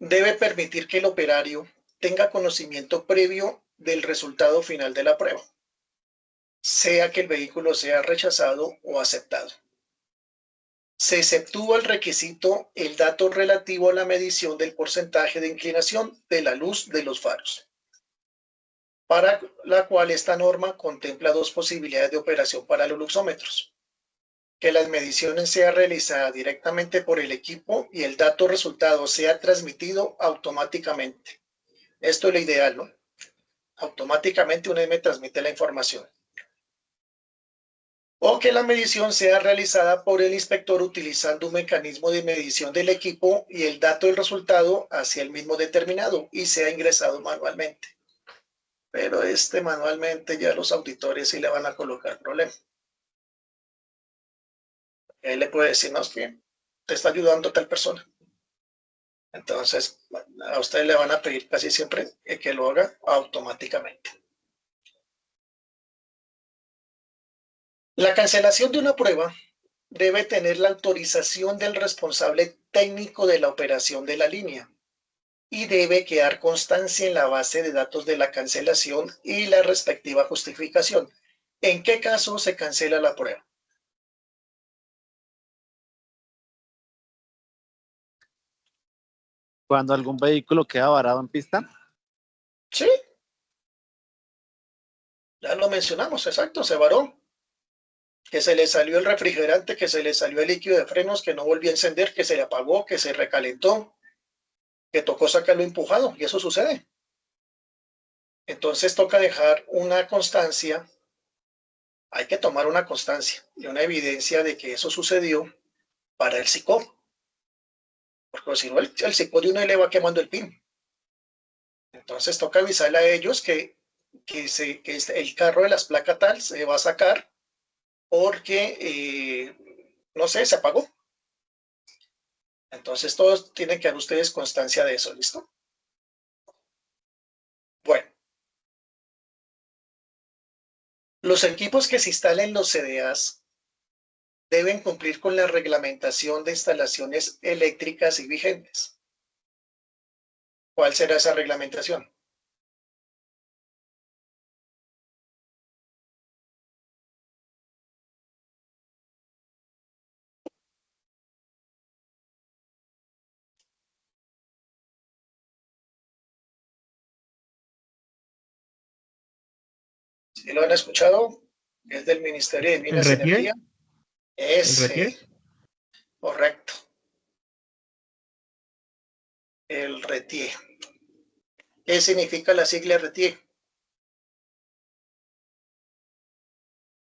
debe permitir que el operario tenga conocimiento previo del resultado final de la prueba, sea que el vehículo sea rechazado o aceptado. Se exceptúa el requisito el dato relativo a la medición del porcentaje de inclinación de la luz de los faros, para la cual esta norma contempla dos posibilidades de operación para los luxómetros: que las mediciones sean realizadas directamente por el equipo y el dato resultado sea transmitido automáticamente. Esto es lo ideal, ¿no? Automáticamente uno me transmite la información. o que la medición sea realizada por el inspector utilizando un mecanismo de medición del equipo y el dato del resultado hacia el mismo determinado y sea ingresado manualmente. Pero manualmente ya los auditores sí le van a colocar problema. Él le puede decir, no, es que te está ayudando tal persona. Entonces, a ustedes le van a pedir casi siempre que lo haga automáticamente. La cancelación de una prueba debe tener la autorización del responsable técnico de la operación de la línea y debe quedar constancia en la base de datos de la cancelación y la respectiva justificación. ¿En qué caso se cancela la prueba? Cuando algún vehículo queda varado en pista. Sí. Ya lo mencionamos, exacto, se varó. Que se le salió el refrigerante, que se le salió el líquido de frenos, que no volvió a encender, que se le apagó, que se recalentó, que tocó sacarlo empujado, y eso sucede. Entonces toca dejar una constancia, hay que tomar una constancia y una evidencia de que eso sucedió para el SICOP. Porque si no, el SICOP de uno le va quemando el pin. Entonces toca avisarle a ellos que el carro de las placas tal se va a sacar porque, no sé, se apagó. Entonces todos tienen que dar ustedes constancia de eso, ¿listo? Bueno. Los equipos que se instalen en los CDAs deben cumplir con la reglamentación de instalaciones eléctricas y vigentes. ¿Cuál será esa reglamentación? ¿Sí lo han escuchado? Es del Ministerio de ¿El Minas y RETIE? Energía. ¿El RETIE? Correcto. El RETIE. ¿Qué significa la sigla RETIE?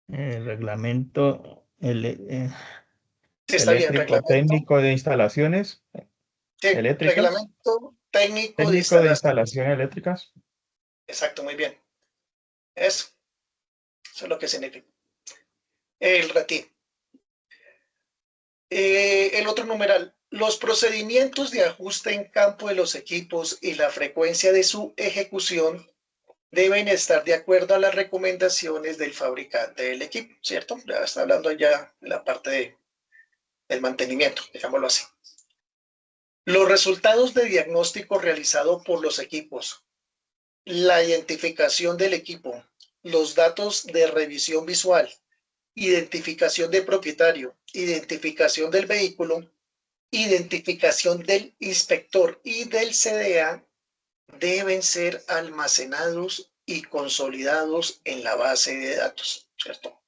El reglamento Sí, está bien, eléctrico reglamento. técnico de instalaciones Sí, eléctricas. reglamento técnico de Técnico de instalación. instalaciones eléctricas. Exacto, muy bien. Eso es lo que significa. El RETIE. El otro numeral, los procedimientos de ajuste en campo de los equipos y la frecuencia de su ejecución deben estar de acuerdo a las recomendaciones del fabricante del equipo, ¿cierto? Ya está hablando ya de la parte del mantenimiento, digámoslo así. Los resultados de diagnóstico realizado por los equipos, la identificación del equipo, los datos de revisión visual, identificación del propietario, identificación del vehículo, identificación del inspector y del CDA deben ser almacenados y consolidados en la base de datos, ¿cierto?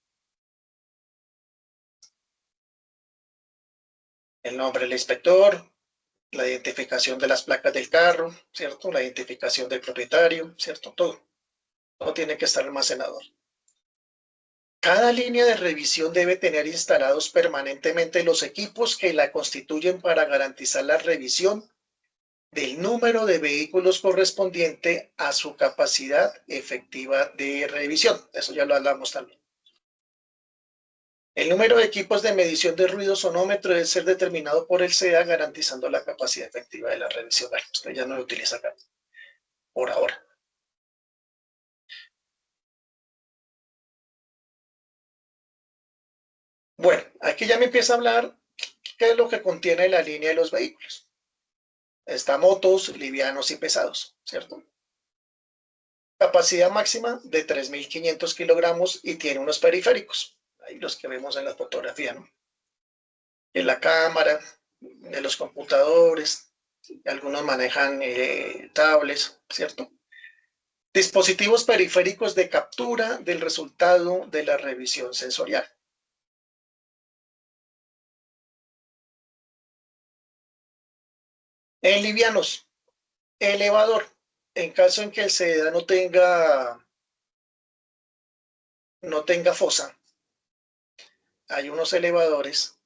El nombre del inspector, la identificación de las placas del carro, ¿cierto? La identificación del propietario, ¿cierto? Todo tiene que estar almacenado. Cada línea de revisión debe tener instalados permanentemente los equipos que la constituyen para garantizar la revisión del número de vehículos correspondiente a su capacidad efectiva de revisión. Eso ya lo hablamos también. El número de equipos de medición de ruido sonómetro debe ser determinado por el CEA garantizando la capacidad efectiva de la revisión. Usted ya no lo utiliza acá, por ahora. Bueno, aquí ya me empieza a hablar qué es lo que contiene la línea de los vehículos. Está motos, livianos y pesados, ¿cierto? Capacidad máxima de 3.500 kilogramos y tiene unos periféricos. Ahí los que vemos en la fotografía, ¿no? En la cámara, de los computadores, algunos manejan tablets, ¿cierto? Dispositivos periféricos de captura del resultado de la revisión sensorial. En livianos, elevador, en caso en que el CEDA no tenga fosa, hay unos elevadores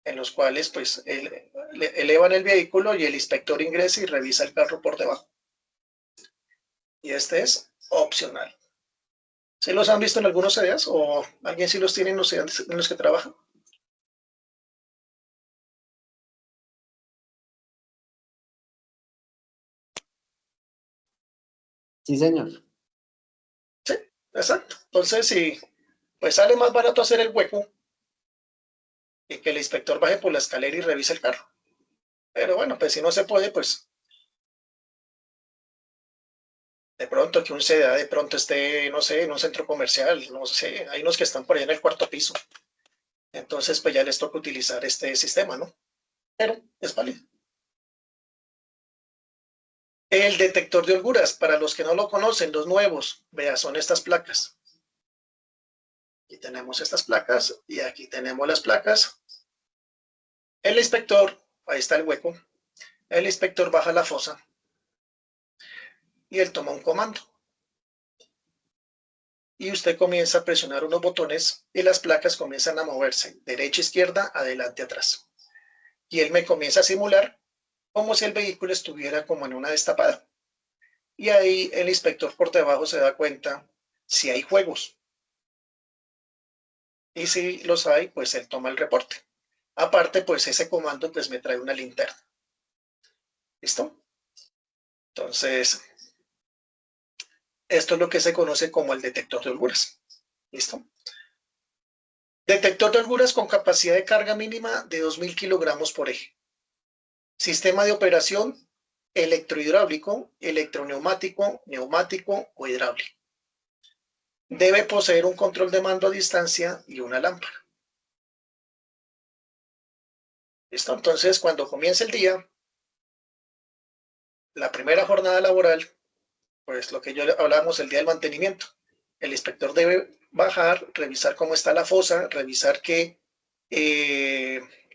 en los cuales pues elevan el vehículo y el inspector ingresa y revisa el carro por debajo. Y este es opcional. ¿Sí los han visto en algunos CDAs o alguien sí los tiene en los CDAs en los que trabaja? Sí, señor. Sí, exacto. Entonces, si pues sale más barato hacer el hueco y que el inspector baje por la escalera y revise el carro. Pero bueno, pues si no se puede, pues de pronto que un CDA de pronto esté, no sé, en un centro comercial, no sé, hay unos que están por ahí en el cuarto piso. Entonces, pues ya les toca utilizar este sistema, ¿no? Pero es válido. El detector de holguras, para los que no lo conocen, los nuevos, vea, son estas placas. Aquí tenemos estas placas y aquí tenemos las placas. El inspector, ahí está el hueco, el inspector baja la fosa y él toma un comando. Y usted comienza a presionar unos botones y las placas comienzan a moverse, derecha, izquierda, adelante, atrás. Y él me comienza a simular como si el vehículo estuviera como en una destapada. Y ahí el inspector por debajo se da cuenta si hay juegos. Y si los hay, pues él toma el reporte. Aparte, pues ese comando pues me trae una linterna. ¿Listo? Entonces, esto es lo que se conoce como el detector de holguras. ¿Listo? Detector de holguras con capacidad de carga mínima de 2.000 kilogramos por eje. Sistema de operación electrohidráulico, electroneumático, neumático o hidráulico. Debe poseer un control de mando a distancia y una lámpara. ¿Listo? Entonces, cuando comience el día, la primera jornada laboral, pues lo que yo hablábamos, el día del mantenimiento. El inspector debe bajar, revisar cómo está la fosa, revisar que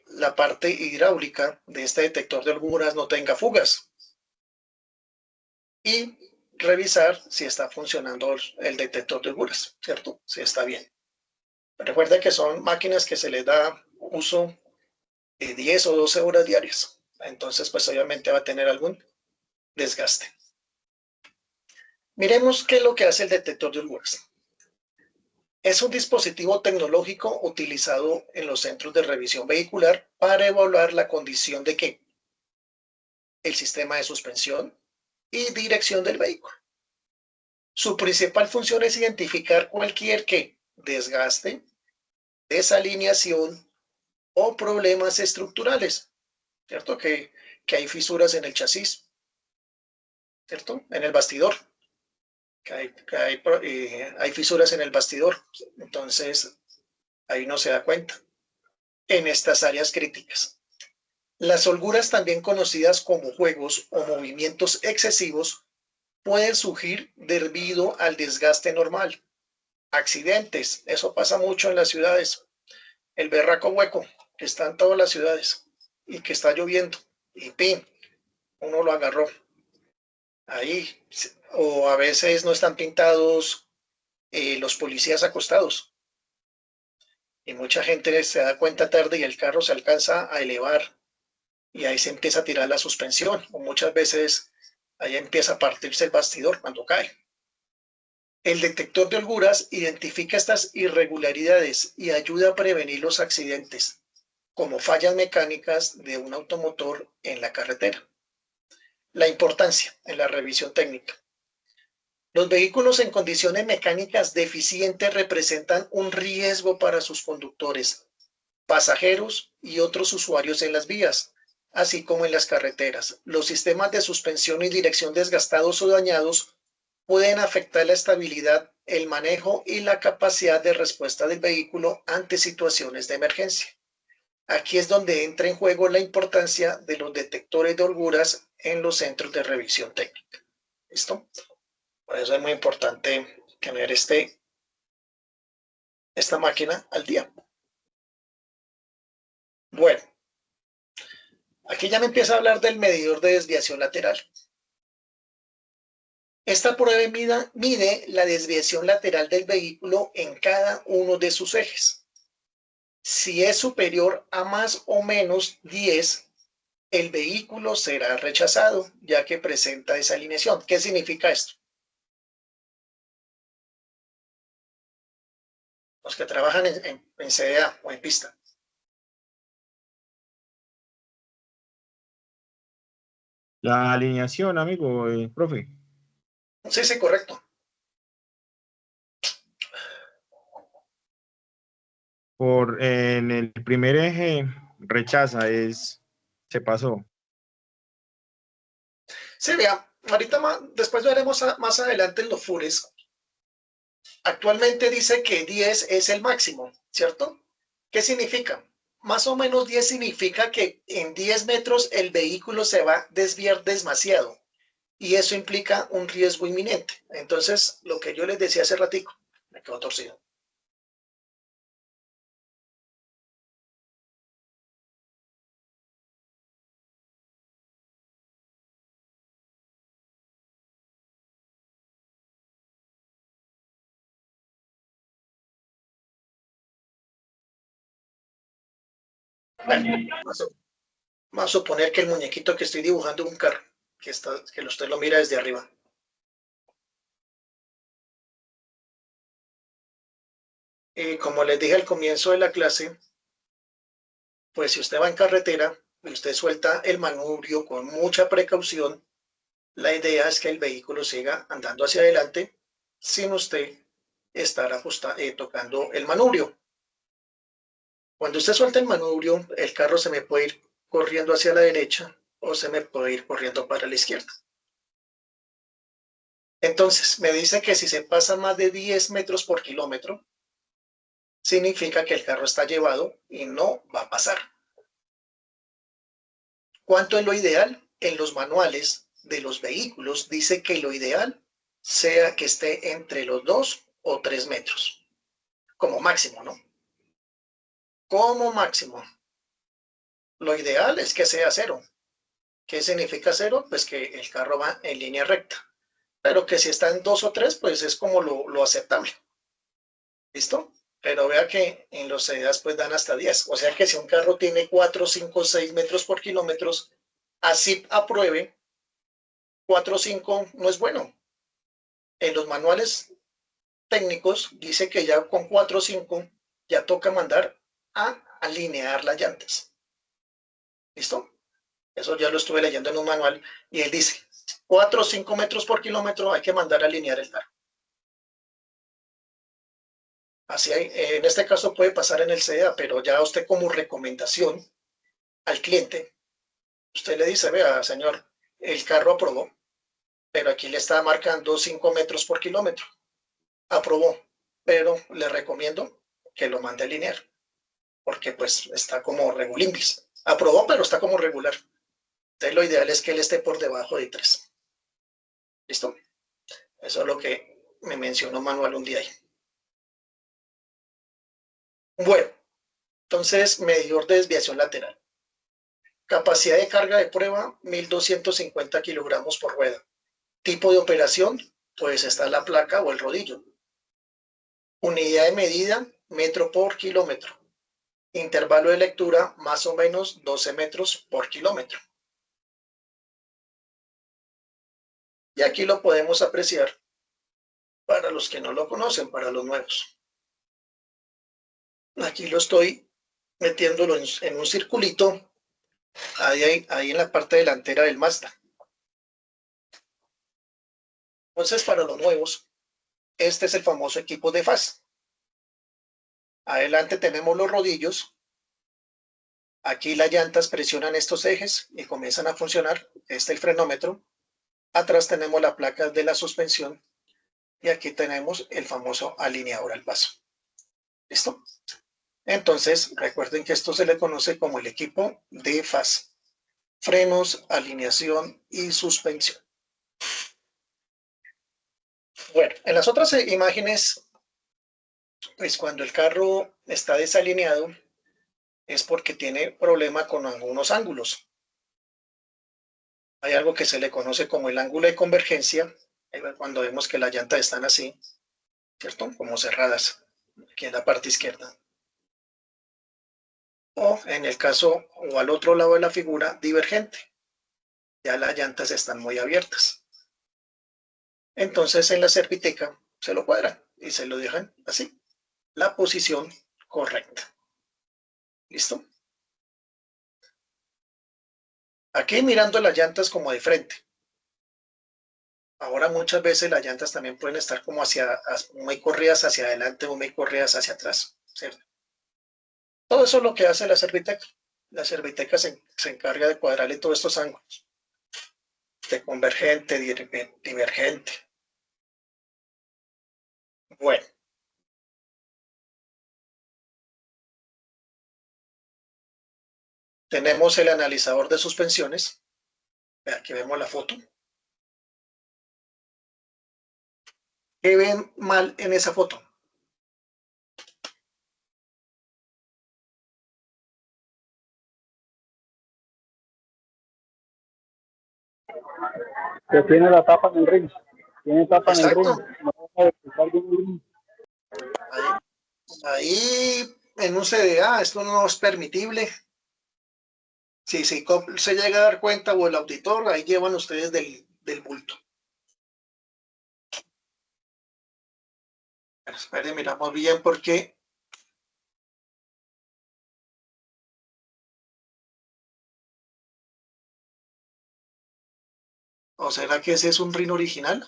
la parte hidráulica de este detector de holguras no tenga fugas. Y revisar si está funcionando el detector de holguras, ¿cierto? Si está bien. Recuerda que son máquinas que se les da uso de 10 o 12 horas diarias. Entonces, pues obviamente va a tener algún desgaste. Miremos qué es lo que hace el detector de holguras. Es un dispositivo tecnológico utilizado en los centros de revisión vehicular para evaluar la condición de ¿qué? El sistema de suspensión y dirección del vehículo. Su principal función es identificar cualquier ¿qué? Desgaste, desalineación o problemas estructurales, ¿cierto? Que hay fisuras en el chasis, ¿cierto? En el bastidor. Hay fisuras en el bastidor, entonces ahí no se da cuenta en estas áreas críticas. Las holguras, también conocidas como juegos o movimientos excesivos, pueden surgir debido al desgaste normal. Accidentes, eso pasa mucho en las ciudades. El berraco hueco que está en todas las ciudades y que está lloviendo y ¡pim! Uno lo agarró. Ahí, o a veces no están pintados los policías acostados y mucha gente se da cuenta tarde y el carro se alcanza a elevar y ahí se empieza a tirar la suspensión o muchas veces ahí empieza a partirse el bastidor cuando cae. El detector de holguras identifica estas irregularidades y ayuda a prevenir los accidentes, como fallas mecánicas de un automotor en la carretera. La importancia en la revisión técnica. Los vehículos en condiciones mecánicas deficientes representan un riesgo para sus conductores, pasajeros y otros usuarios en las vías, así como en las carreteras. Los sistemas de suspensión y dirección desgastados o dañados pueden afectar la estabilidad, el manejo y la capacidad de respuesta del vehículo ante situaciones de emergencia. Aquí es donde entra en juego la importancia de los detectores de holguras en los centros de revisión técnica. ¿Listo? Por eso es muy importante tener esta máquina al día. Bueno, aquí ya me empieza a hablar del medidor de desviación lateral. Esta prueba mide la desviación lateral del vehículo en cada uno de sus ejes. Si es superior a más o menos 10, el vehículo será rechazado, ya que presenta desalineación. ¿Qué significa esto? Los que trabajan en CDA o en pista. La alineación, amigo, profe. Sí, sí, correcto. En el primer eje rechaza, se pasó. Sí, vea, ahorita después veremos más adelante en los FURES. Actualmente dice que 10 es el máximo, ¿cierto? ¿Qué significa? Más o menos 10 significa que en 10 metros el vehículo se va a desviar demasiado y eso implica un riesgo inminente. Entonces, lo que yo les decía hace ratico, me quedó torcido. Bueno, vamos a suponer que el muñequito que estoy dibujando es un carro, que usted lo mira desde arriba. Y como les dije al comienzo de la clase, pues si usted va en carretera y usted suelta el manubrio con mucha precaución, la idea es que el vehículo siga andando hacia adelante sin usted estar tocando el manubrio. Cuando usted suelta el manubrio, el carro se me puede ir corriendo hacia la derecha o se me puede ir corriendo para la izquierda. Entonces, me dice que si se pasa más de 10 metros por kilómetro, significa que el carro está llevado y no va a pasar. ¿Cuánto es lo ideal? En los manuales de los vehículos dice que lo ideal sea que esté entre los 2 o 3 metros, como máximo, ¿no? Como máximo. Lo ideal es que sea 0. ¿Qué significa 0? Pues que el carro va en línea recta. Pero que si está en 2 o 3, pues es como lo aceptable. ¿Listo? Pero vea que en los CDAs pues dan hasta 10. O sea que si un carro tiene 4, 5, 6 metros por kilómetros, así apruebe, 4 o 5 no es bueno. En los manuales técnicos dice que ya con 4 o 5 ya toca mandar a alinear las llantas. ¿Listo? Eso ya lo estuve leyendo en un manual y él dice 4 o 5 metros por kilómetro hay que mandar a alinear el carro. Así hay, en este caso puede pasar en el CDA, pero ya usted como recomendación al cliente, usted le dice, vea, señor, el carro aprobó, pero aquí le está marcando 5 metros por kilómetro. Aprobó, pero le recomiendo que lo mande a alinear, porque pues está como regulimbis. Aprobó, pero está como regular. Entonces lo ideal es que él esté por debajo de 3. ¿Listo? Eso es lo que me mencionó Manuel un día ahí. Bueno, entonces medidor de desviación lateral. Capacidad de carga de prueba, 1250 kilogramos por rueda. Tipo de operación, pues está la placa o el rodillo. Unidad de medida, metro por kilómetro. Intervalo de lectura, más o menos 12 metros por kilómetro. Y aquí lo podemos apreciar para los que no lo conocen, para los nuevos. Aquí lo estoy metiéndolo en un circulito, ahí en la parte delantera del Mazda. Entonces, para los nuevos, este es el famoso equipo de FAS. Adelante tenemos los rodillos. Aquí las llantas presionan estos ejes y comienzan a funcionar. Este es el frenómetro. Atrás tenemos la placa de la suspensión. Y aquí tenemos el famoso alineador al paso. ¿Listo? Entonces, recuerden que esto se le conoce como el equipo de FAS. Frenos, alineación y suspensión. Bueno, en las otras imágenes, pues cuando el carro está desalineado, es porque tiene problema con algunos ángulos. Hay algo que se le conoce como el ángulo de convergencia, cuando vemos que las llantas están así, ¿cierto? Como cerradas, aquí en la parte izquierda. O en el caso, o al otro lado de la figura, divergente. Ya las llantas están muy abiertas. Entonces en la Serviteca se lo cuadran y se lo dejan así. La posición correcta. ¿Listo? Aquí mirando las llantas como de frente. Ahora muchas veces las llantas también pueden estar como muy corridas hacia adelante o muy corridas hacia atrás. ¿Cierto? Todo eso es lo que hace la Serviteca. La Serviteca se encarga de cuadrarle todos estos ángulos. De convergente, divergente. Bueno. Tenemos el analizador de suspensiones. Aquí vemos la foto. ¿Qué ven mal en esa foto? Que tiene la tapa en el ring. Tiene tapa en el ring. Exacto. No deja de pisar bien el ring. Ahí en un CDA esto no es permitible. Si se llega a dar cuenta o el auditor, ahí llevan ustedes del bulto. Pero esperen, miramos bien porque ¿o será que ese es un ring original?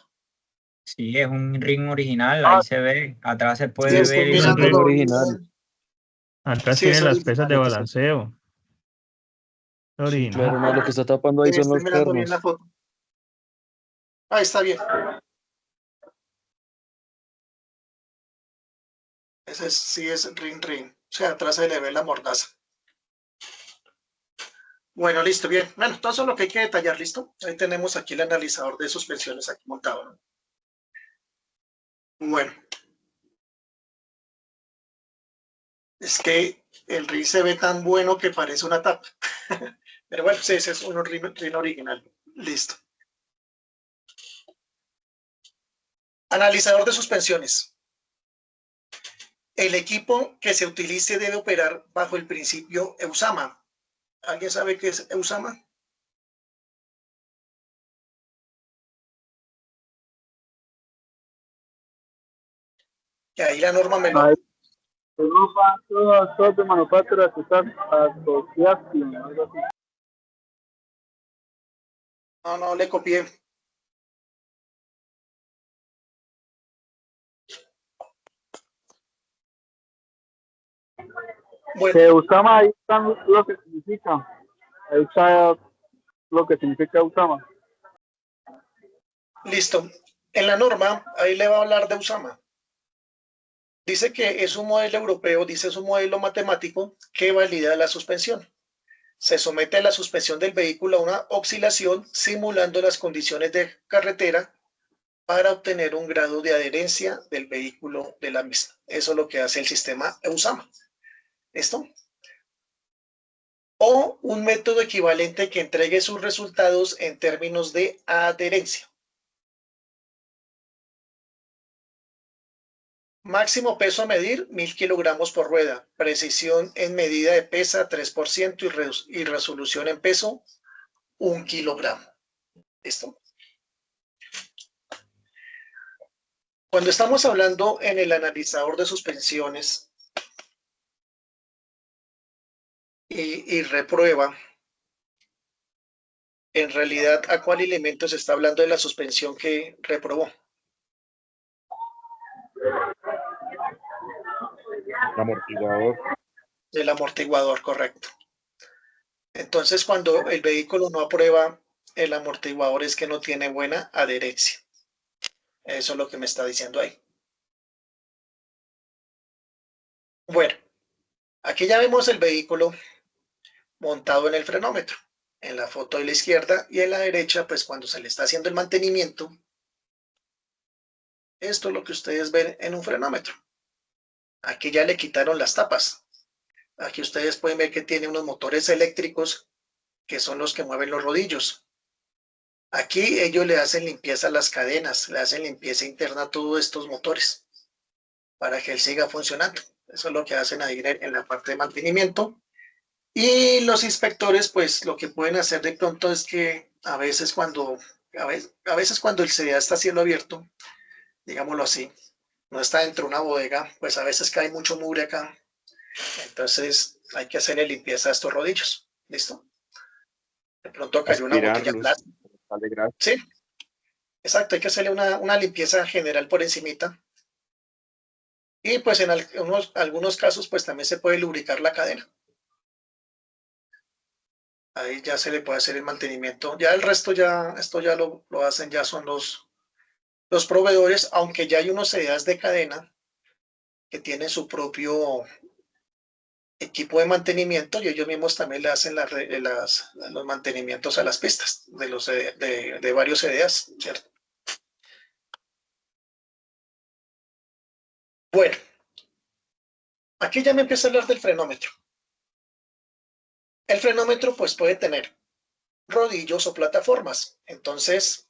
Sí, es un ring original, ahí se ve, atrás se Sí, puede estoy ver. mirando ring lo original. Atrás Sí, tiene es las pesas de original. balanceo. Sí, claro, Original. no, lo que está tapando ahí son Estoy los mirando bien pernos. la foto. Ahí está bien. Ese sí es ring. O sea, atrás se le ve la mordaza. Bueno, listo, bien. Bueno, todo eso es lo que hay que detallar, ¿listo? Ahí tenemos aquí el analizador de suspensiones aquí montado, ¿no? Bueno. Es que el ring se ve tan bueno que parece una tapa. Pero bueno, sí, ese es un ring original. Listo. Analizador de suspensiones. El equipo que se utilice debe operar bajo el principio EUSAMA. ¿Alguien sabe qué es EUSAMA? Que ahí la norma me lo... Ahí. Europa, todas de manufacturas asociación, algo así. No le copié. Bueno. Que Usama, ahí está lo que significa. Ahí está lo que significa Usama. Listo. En la norma, ahí le va a hablar de USAMA. Dice que es un modelo europeo, dice es un modelo matemático que valida la suspensión. Se somete a la suspensión del vehículo a una oscilación simulando las condiciones de carretera para obtener un grado de adherencia del vehículo de la misma. Eso es lo que hace el sistema EUSAMA. ¿Listo? O un método equivalente que entregue sus resultados en términos de adherencia. Máximo peso a medir, 1000 kilogramos por rueda. Precisión en medida de pesa, 3% y resolución en peso, 1 kilogramo. ¿Listo? Cuando estamos hablando en el analizador de suspensiones y reprueba, en realidad, ¿a cuál elemento se está hablando de la suspensión que reprobó? Amortiguador. Del amortiguador, correcto. Entonces, cuando el vehículo no aprueba el amortiguador es que no tiene buena adherencia. Eso es lo que me está diciendo ahí. Bueno, aquí ya vemos el vehículo montado en el frenómetro. En la foto de la izquierda y en la derecha, pues cuando se le está haciendo el mantenimiento, esto es lo que ustedes ven en un frenómetro. Aquí ya le quitaron las tapas. Aquí ustedes pueden ver que tiene unos motores eléctricos que son los que mueven los rodillos. Aquí ellos le hacen limpieza a las cadenas, le hacen limpieza interna a todos estos motores para que él siga funcionando. Eso es lo que hacen ahí en la parte de mantenimiento. Y los inspectores, pues lo que pueden hacer de pronto es que a veces cuando el CDA está a cielo abierto, digámoslo así, no está dentro de una bodega, pues a veces cae mucho mugre acá. Entonces hay que hacerle limpieza a estos rodillos. ¿Listo? De pronto cayó una botella Aspirarlos. plástica. Sí, exacto, hay que hacerle una limpieza general por encimita. Y pues en algunos casos pues también se puede lubricar la cadena. Ahí ya se le puede hacer el mantenimiento. Ya el resto esto ya lo hacen, ya son los proveedores, aunque ya hay unos CDAs de cadena que tienen su propio equipo de mantenimiento y ellos mismos también le hacen los mantenimientos a las pistas de varios CDAs, ¿cierto? Bueno, aquí ya me empieza a hablar del frenómetro. El frenómetro pues puede tener rodillos o plataformas. Entonces,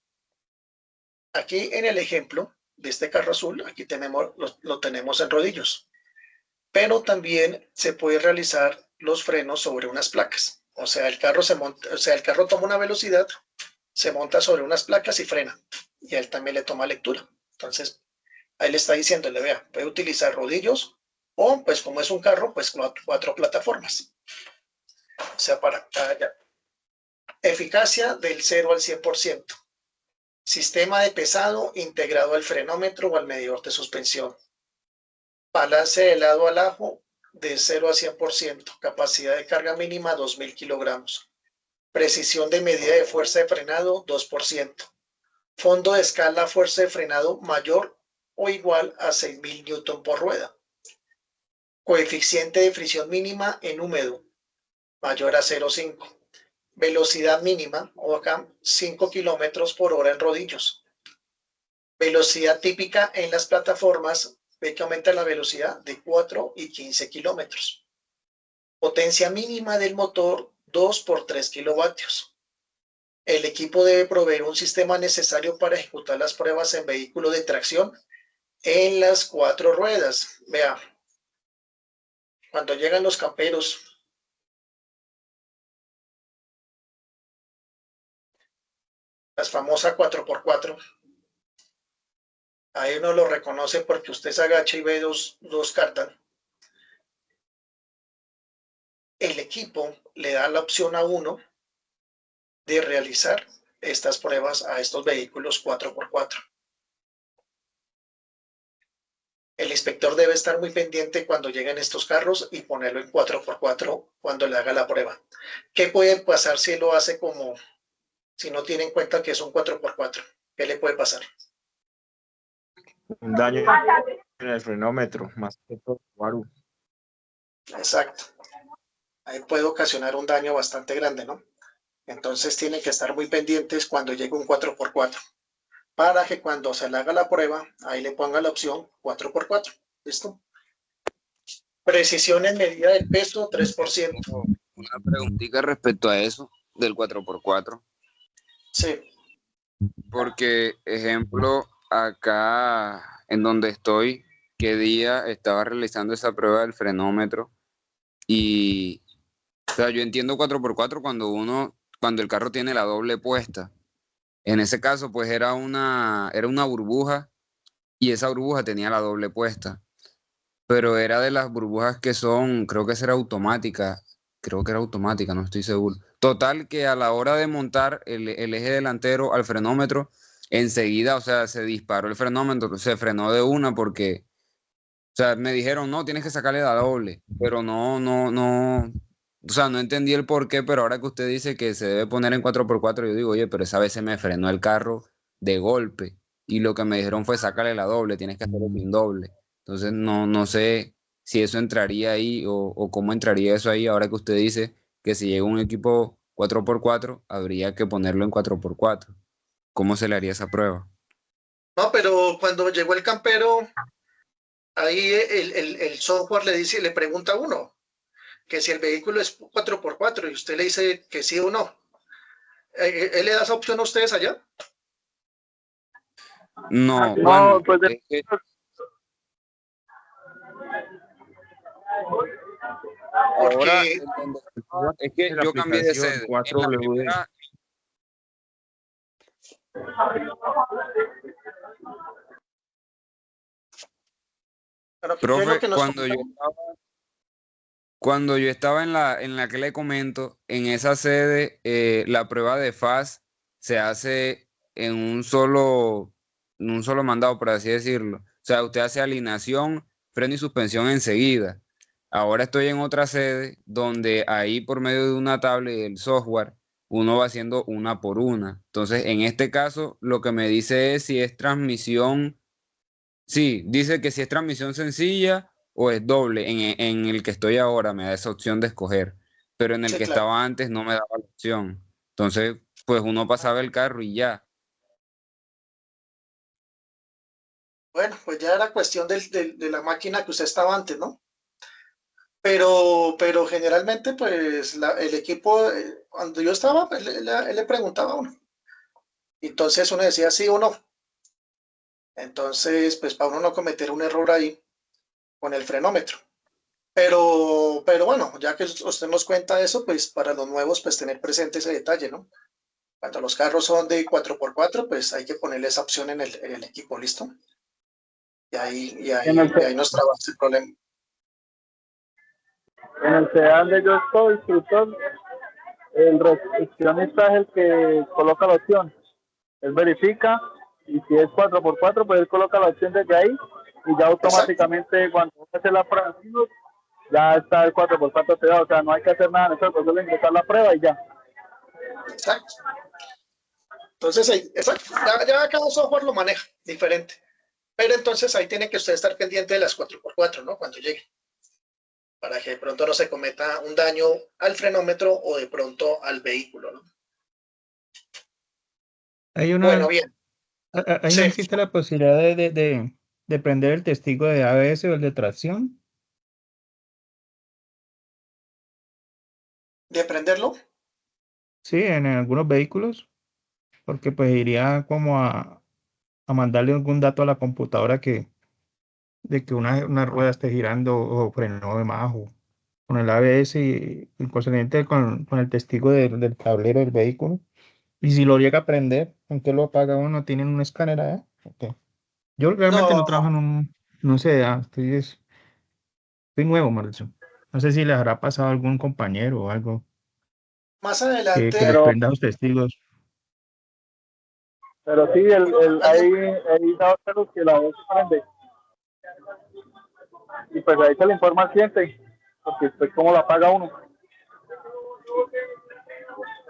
aquí en el ejemplo de este carro azul, aquí lo tenemos en rodillos. Pero también se puede realizar los frenos sobre unas placas. O sea, el carro toma una velocidad, se monta sobre unas placas y frena. Y a él también le toma lectura. Entonces, ahí le está diciéndole, vea, puede utilizar rodillos o, pues como es un carro, pues cuatro plataformas. O sea, para allá. Eficacia del 0 al 100%. Sistema de pesado integrado al frenómetro o al medidor de suspensión. Balance de lado a lado de 0 a 100%. Capacidad de carga mínima 2.000 kilogramos. Precisión de medida de fuerza de frenado 2%. Fondo de escala fuerza de frenado mayor o igual a 6.000 Newton por rueda. Coeficiente de fricción mínima en húmedo mayor a 0,5. Velocidad mínima, o acá, 5 kilómetros por hora en rodillos. Velocidad típica en las plataformas, ve que aumenta la velocidad de 4 y 15 kilómetros. Potencia mínima del motor, 2 por 3 kilovatios. El equipo debe proveer un sistema necesario para ejecutar las pruebas en vehículo de tracción en las 4 ruedas. Vea, cuando llegan los camperos, las famosas 4x4, ahí uno lo reconoce porque usted se agacha y ve dos cartas. El equipo le da la opción a uno de realizar estas pruebas a estos vehículos 4x4. El inspector debe estar muy pendiente cuando lleguen estos carros y ponerlo en 4x4 cuando le haga la prueba. ¿Qué puede pasar si lo hace si no tiene en cuenta que es un 4x4? ¿Qué le puede pasar? Un daño en el frenómetro, más que todo. Guaru. Exacto. Ahí puede ocasionar un daño bastante grande, ¿no? Entonces tienen que estar muy pendientes cuando llegue un 4x4 para que cuando se le haga la prueba, ahí le ponga la opción 4x4. ¿Listo? Precisión en medida del peso, 3%. Una preguntita respecto a eso del 4x4. Sí. Porque, ejemplo, acá en donde estoy, qué día estaba realizando esa prueba del frenómetro y, o sea, yo entiendo 4x4 cuando el carro tiene la doble puesta. En ese caso, pues era una burbuja y esa burbuja tenía la doble puesta. Pero era de las burbujas que son, creo que era automática, no estoy seguro. Total que a la hora de montar el eje delantero al frenómetro, enseguida, o sea, se disparó el frenómetro, se frenó de una porque, o sea, me dijeron, no, tienes que sacarle la doble, pero no, o sea, no entendí el por qué, pero ahora que usted dice que se debe poner en 4x4, yo digo, oye, pero esa vez se me frenó el carro de golpe y lo que me dijeron fue, sácale la doble, tienes que hacerlo sin doble. Entonces, no sé si eso entraría ahí o cómo entraría eso ahí ahora que usted dice que si llega un equipo 4x4, habría que ponerlo en 4x4. ¿Cómo se le haría esa prueba? No, pero cuando llegó el campero, ahí el software le pregunta a uno que si el vehículo es 4x4 y usted le dice que sí o no. ¿Él le da esa opción a ustedes allá? No, No, bueno, pues es que Ahora, Porque, en donde estaba, es que En la yo cambié de aplicación sede. En la 4WD. primera, bueno, ¿qué es lo profe, que nos comenta? cuando yo estaba en la que le comento, en esa sede, la prueba de FAS se hace en un solo mandado, por así decirlo. O sea, usted hace alineación, freno y suspensión enseguida. Ahora estoy en otra sede donde ahí por medio de una tablet y el software, uno va haciendo una por una. Entonces, en este caso, lo que me dice es si es transmisión. Sí, dice que si es transmisión sencilla o es doble. En el que estoy ahora me da esa opción de escoger, pero en el Sí, que claro. estaba antes no me daba la opción. Entonces, pues uno pasaba el carro y ya. Bueno, pues ya era cuestión de la máquina que usted estaba antes, ¿no? Pero generalmente, pues el equipo, cuando yo estaba, pues, él le preguntaba a uno. Entonces uno decía sí o no. Entonces, pues para uno no cometer un error ahí con el frenómetro. Pero bueno, ya que usted nos cuenta eso, pues para los nuevos, pues tener presente ese detalle, ¿no? Cuando los carros son de 4x4, pues hay que ponerle esa opción en el equipo, ¿listo? En el, Y ahí nos trabaja el problema. en el sedán donde yo estoy, instructor, el recepcionista es el que coloca la opción. Él verifica y si es 4x4, pues él coloca la opción desde ahí y ya Exacto, automáticamente cuando uno hace la prueba, ya está el 4x4 pegado. O sea, no hay que hacer nada nosotros, solo ingresar la prueba y ya. exacto. Entonces, exacto, ya cada software lo maneja diferente. Pero entonces ahí tiene que usted estar pendiente de las 4x4, ¿no? Cuando llegue, para que de pronto no se cometa un daño al frenómetro o de pronto al vehículo, ¿no? Hay Bueno, una, bien, ahí no sí, existe la posibilidad de prender el testigo de ABS o el de tracción. de prenderlo. Sí, en algunos vehículos, porque pues iría como a mandarle algún dato a la computadora de que una rueda esté girando o frenó de más o con el ABS y concernente con el testigo del tablero del vehículo. Y si lo llega a prender, ¿en qué lo apaga uno? ¿Tienen un escáner allá? Ok. Yo realmente no No, trabajo en un CDA, estoy nuevo, Mauricio. No sé si les habrá pasado a algún compañero o algo más que les adelante, prenda a los testigos. Pero sí, hay datos que la voz se prende. Y pues ahí se le informa al cliente, porque pues cómo la paga uno.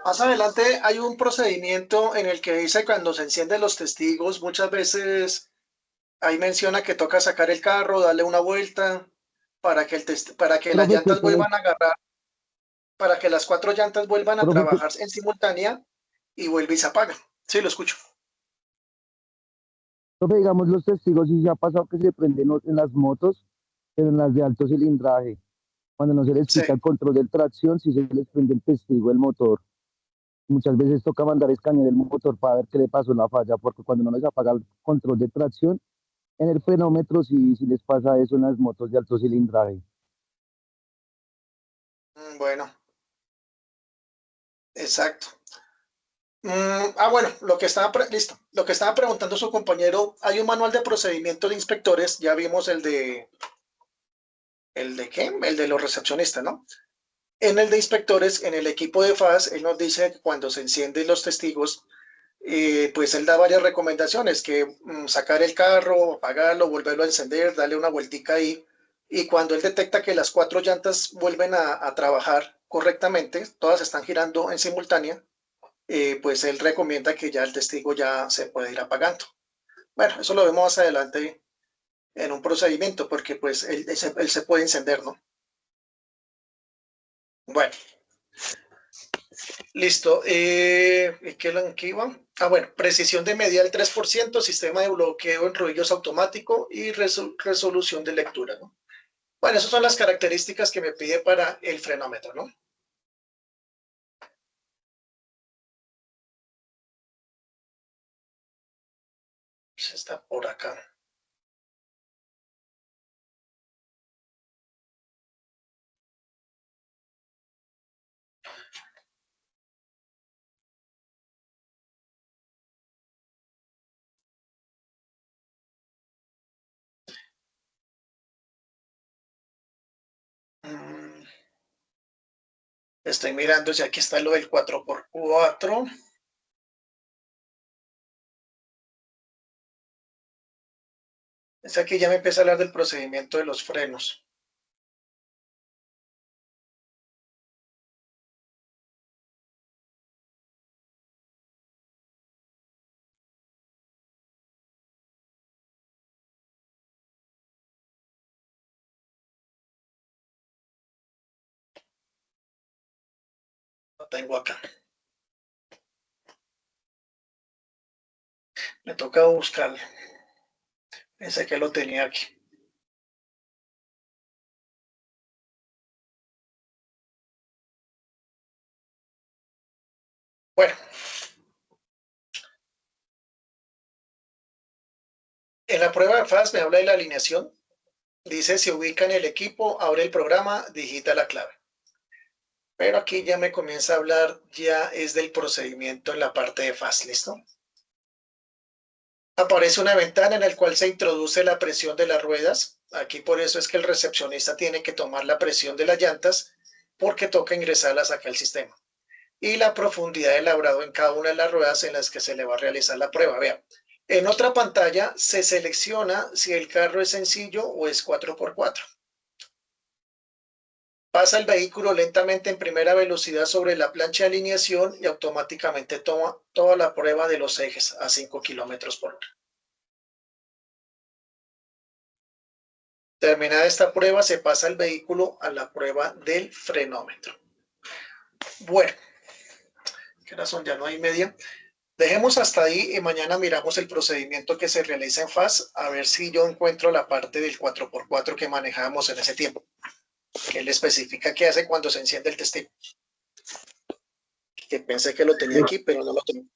más adelante hay un procedimiento en el que dice cuando se encienden los testigos, muchas veces ahí menciona que toca sacar el carro, darle una vuelta para que, para que las Profe, llantas vuelvan a agarrar, para que las 4 llantas vuelvan a profe, trabajar en simultánea y vuelve y se apaga. Sí, lo escucho. profe, digamos los testigos, si se ha pasado que se prenden en las motos, pero en las de alto cilindraje, cuando no se les Sí. quita el control de tracción, si se les prende el testigo del motor. Muchas veces toca mandar escanear el motor para ver qué le pasó la falla, porque cuando no les apaga el control de tracción, en el frenómetro sí les pasa eso en las motos de alto cilindraje. Bueno, exacto. Bueno, listo. Lo que estaba preguntando su compañero, hay un manual de procedimiento de inspectores, ya vimos ¿el de qué? El de los recepcionistas, ¿no? En el de inspectores, en el equipo de FAS, él nos dice que cuando se encienden los testigos, pues él da varias recomendaciones, que sacar el carro, apagarlo, volverlo a encender, darle una vueltica ahí, y cuando él detecta que las 4 llantas vuelven a trabajar correctamente, todas están girando en simultánea, pues él recomienda que ya el testigo ya se puede ir apagando. Bueno, eso lo vemos más adelante en un procedimiento, porque pues él se puede encender, ¿no? Bueno, listo. ¿Qué iba? Bueno, precisión de medida del 3%, sistema de bloqueo en rodillos automático y resolución de lectura, ¿no? Bueno, esas son las características que me pide para el frenómetro, ¿no? Pues está por acá. Estoy mirando si aquí está lo del 4x4. Es aquí ya me empieza a hablar del procedimiento de los frenos. Lo tengo acá. Me toca buscarlo. Pensé que lo tenía aquí. Bueno. En la prueba de FAS me habla de la alineación. Dice, se ubica en el equipo, abre el programa, digita la clave. Pero aquí ya me comienza a hablar, ya es del procedimiento en la parte de FAS, ¿listo? Aparece una ventana en la cual se introduce la presión de las ruedas. Aquí por eso es que el recepcionista tiene que tomar la presión de las llantas porque toca ingresarlas acá al sistema. Y la profundidad de labrado en cada una de las ruedas en las que se le va a realizar la prueba. Vean, en otra pantalla se selecciona si el carro es sencillo o es 4x4. Pasa el vehículo lentamente en primera velocidad sobre la plancha de alineación y automáticamente toma toda la prueba de los ejes a 5 kilómetros por hora. Terminada esta prueba, se pasa el vehículo a la prueba del frenómetro. Bueno, ¿qué horas son? Ya no hay media. Dejemos hasta ahí y mañana miramos el procedimiento que se realiza en FAS, a ver si yo encuentro la parte del 4x4 que manejábamos en ese tiempo, que él especifica qué hace cuando se enciende el testigo. Que pensé que lo tenía aquí, pero no lo tengo.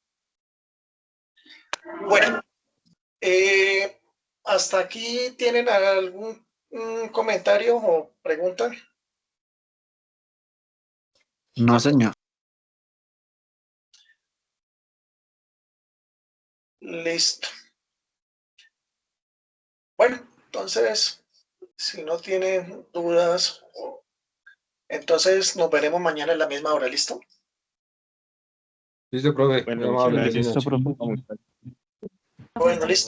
Bueno, hasta aquí tienen algún comentario o pregunta. No, señor. Listo. Bueno, entonces, si no tienen dudas, entonces nos veremos mañana en la misma hora, ¿listo? Listo, profe. Bueno, Muy amable. muchas Feliz gracias. noche. Bueno, listo.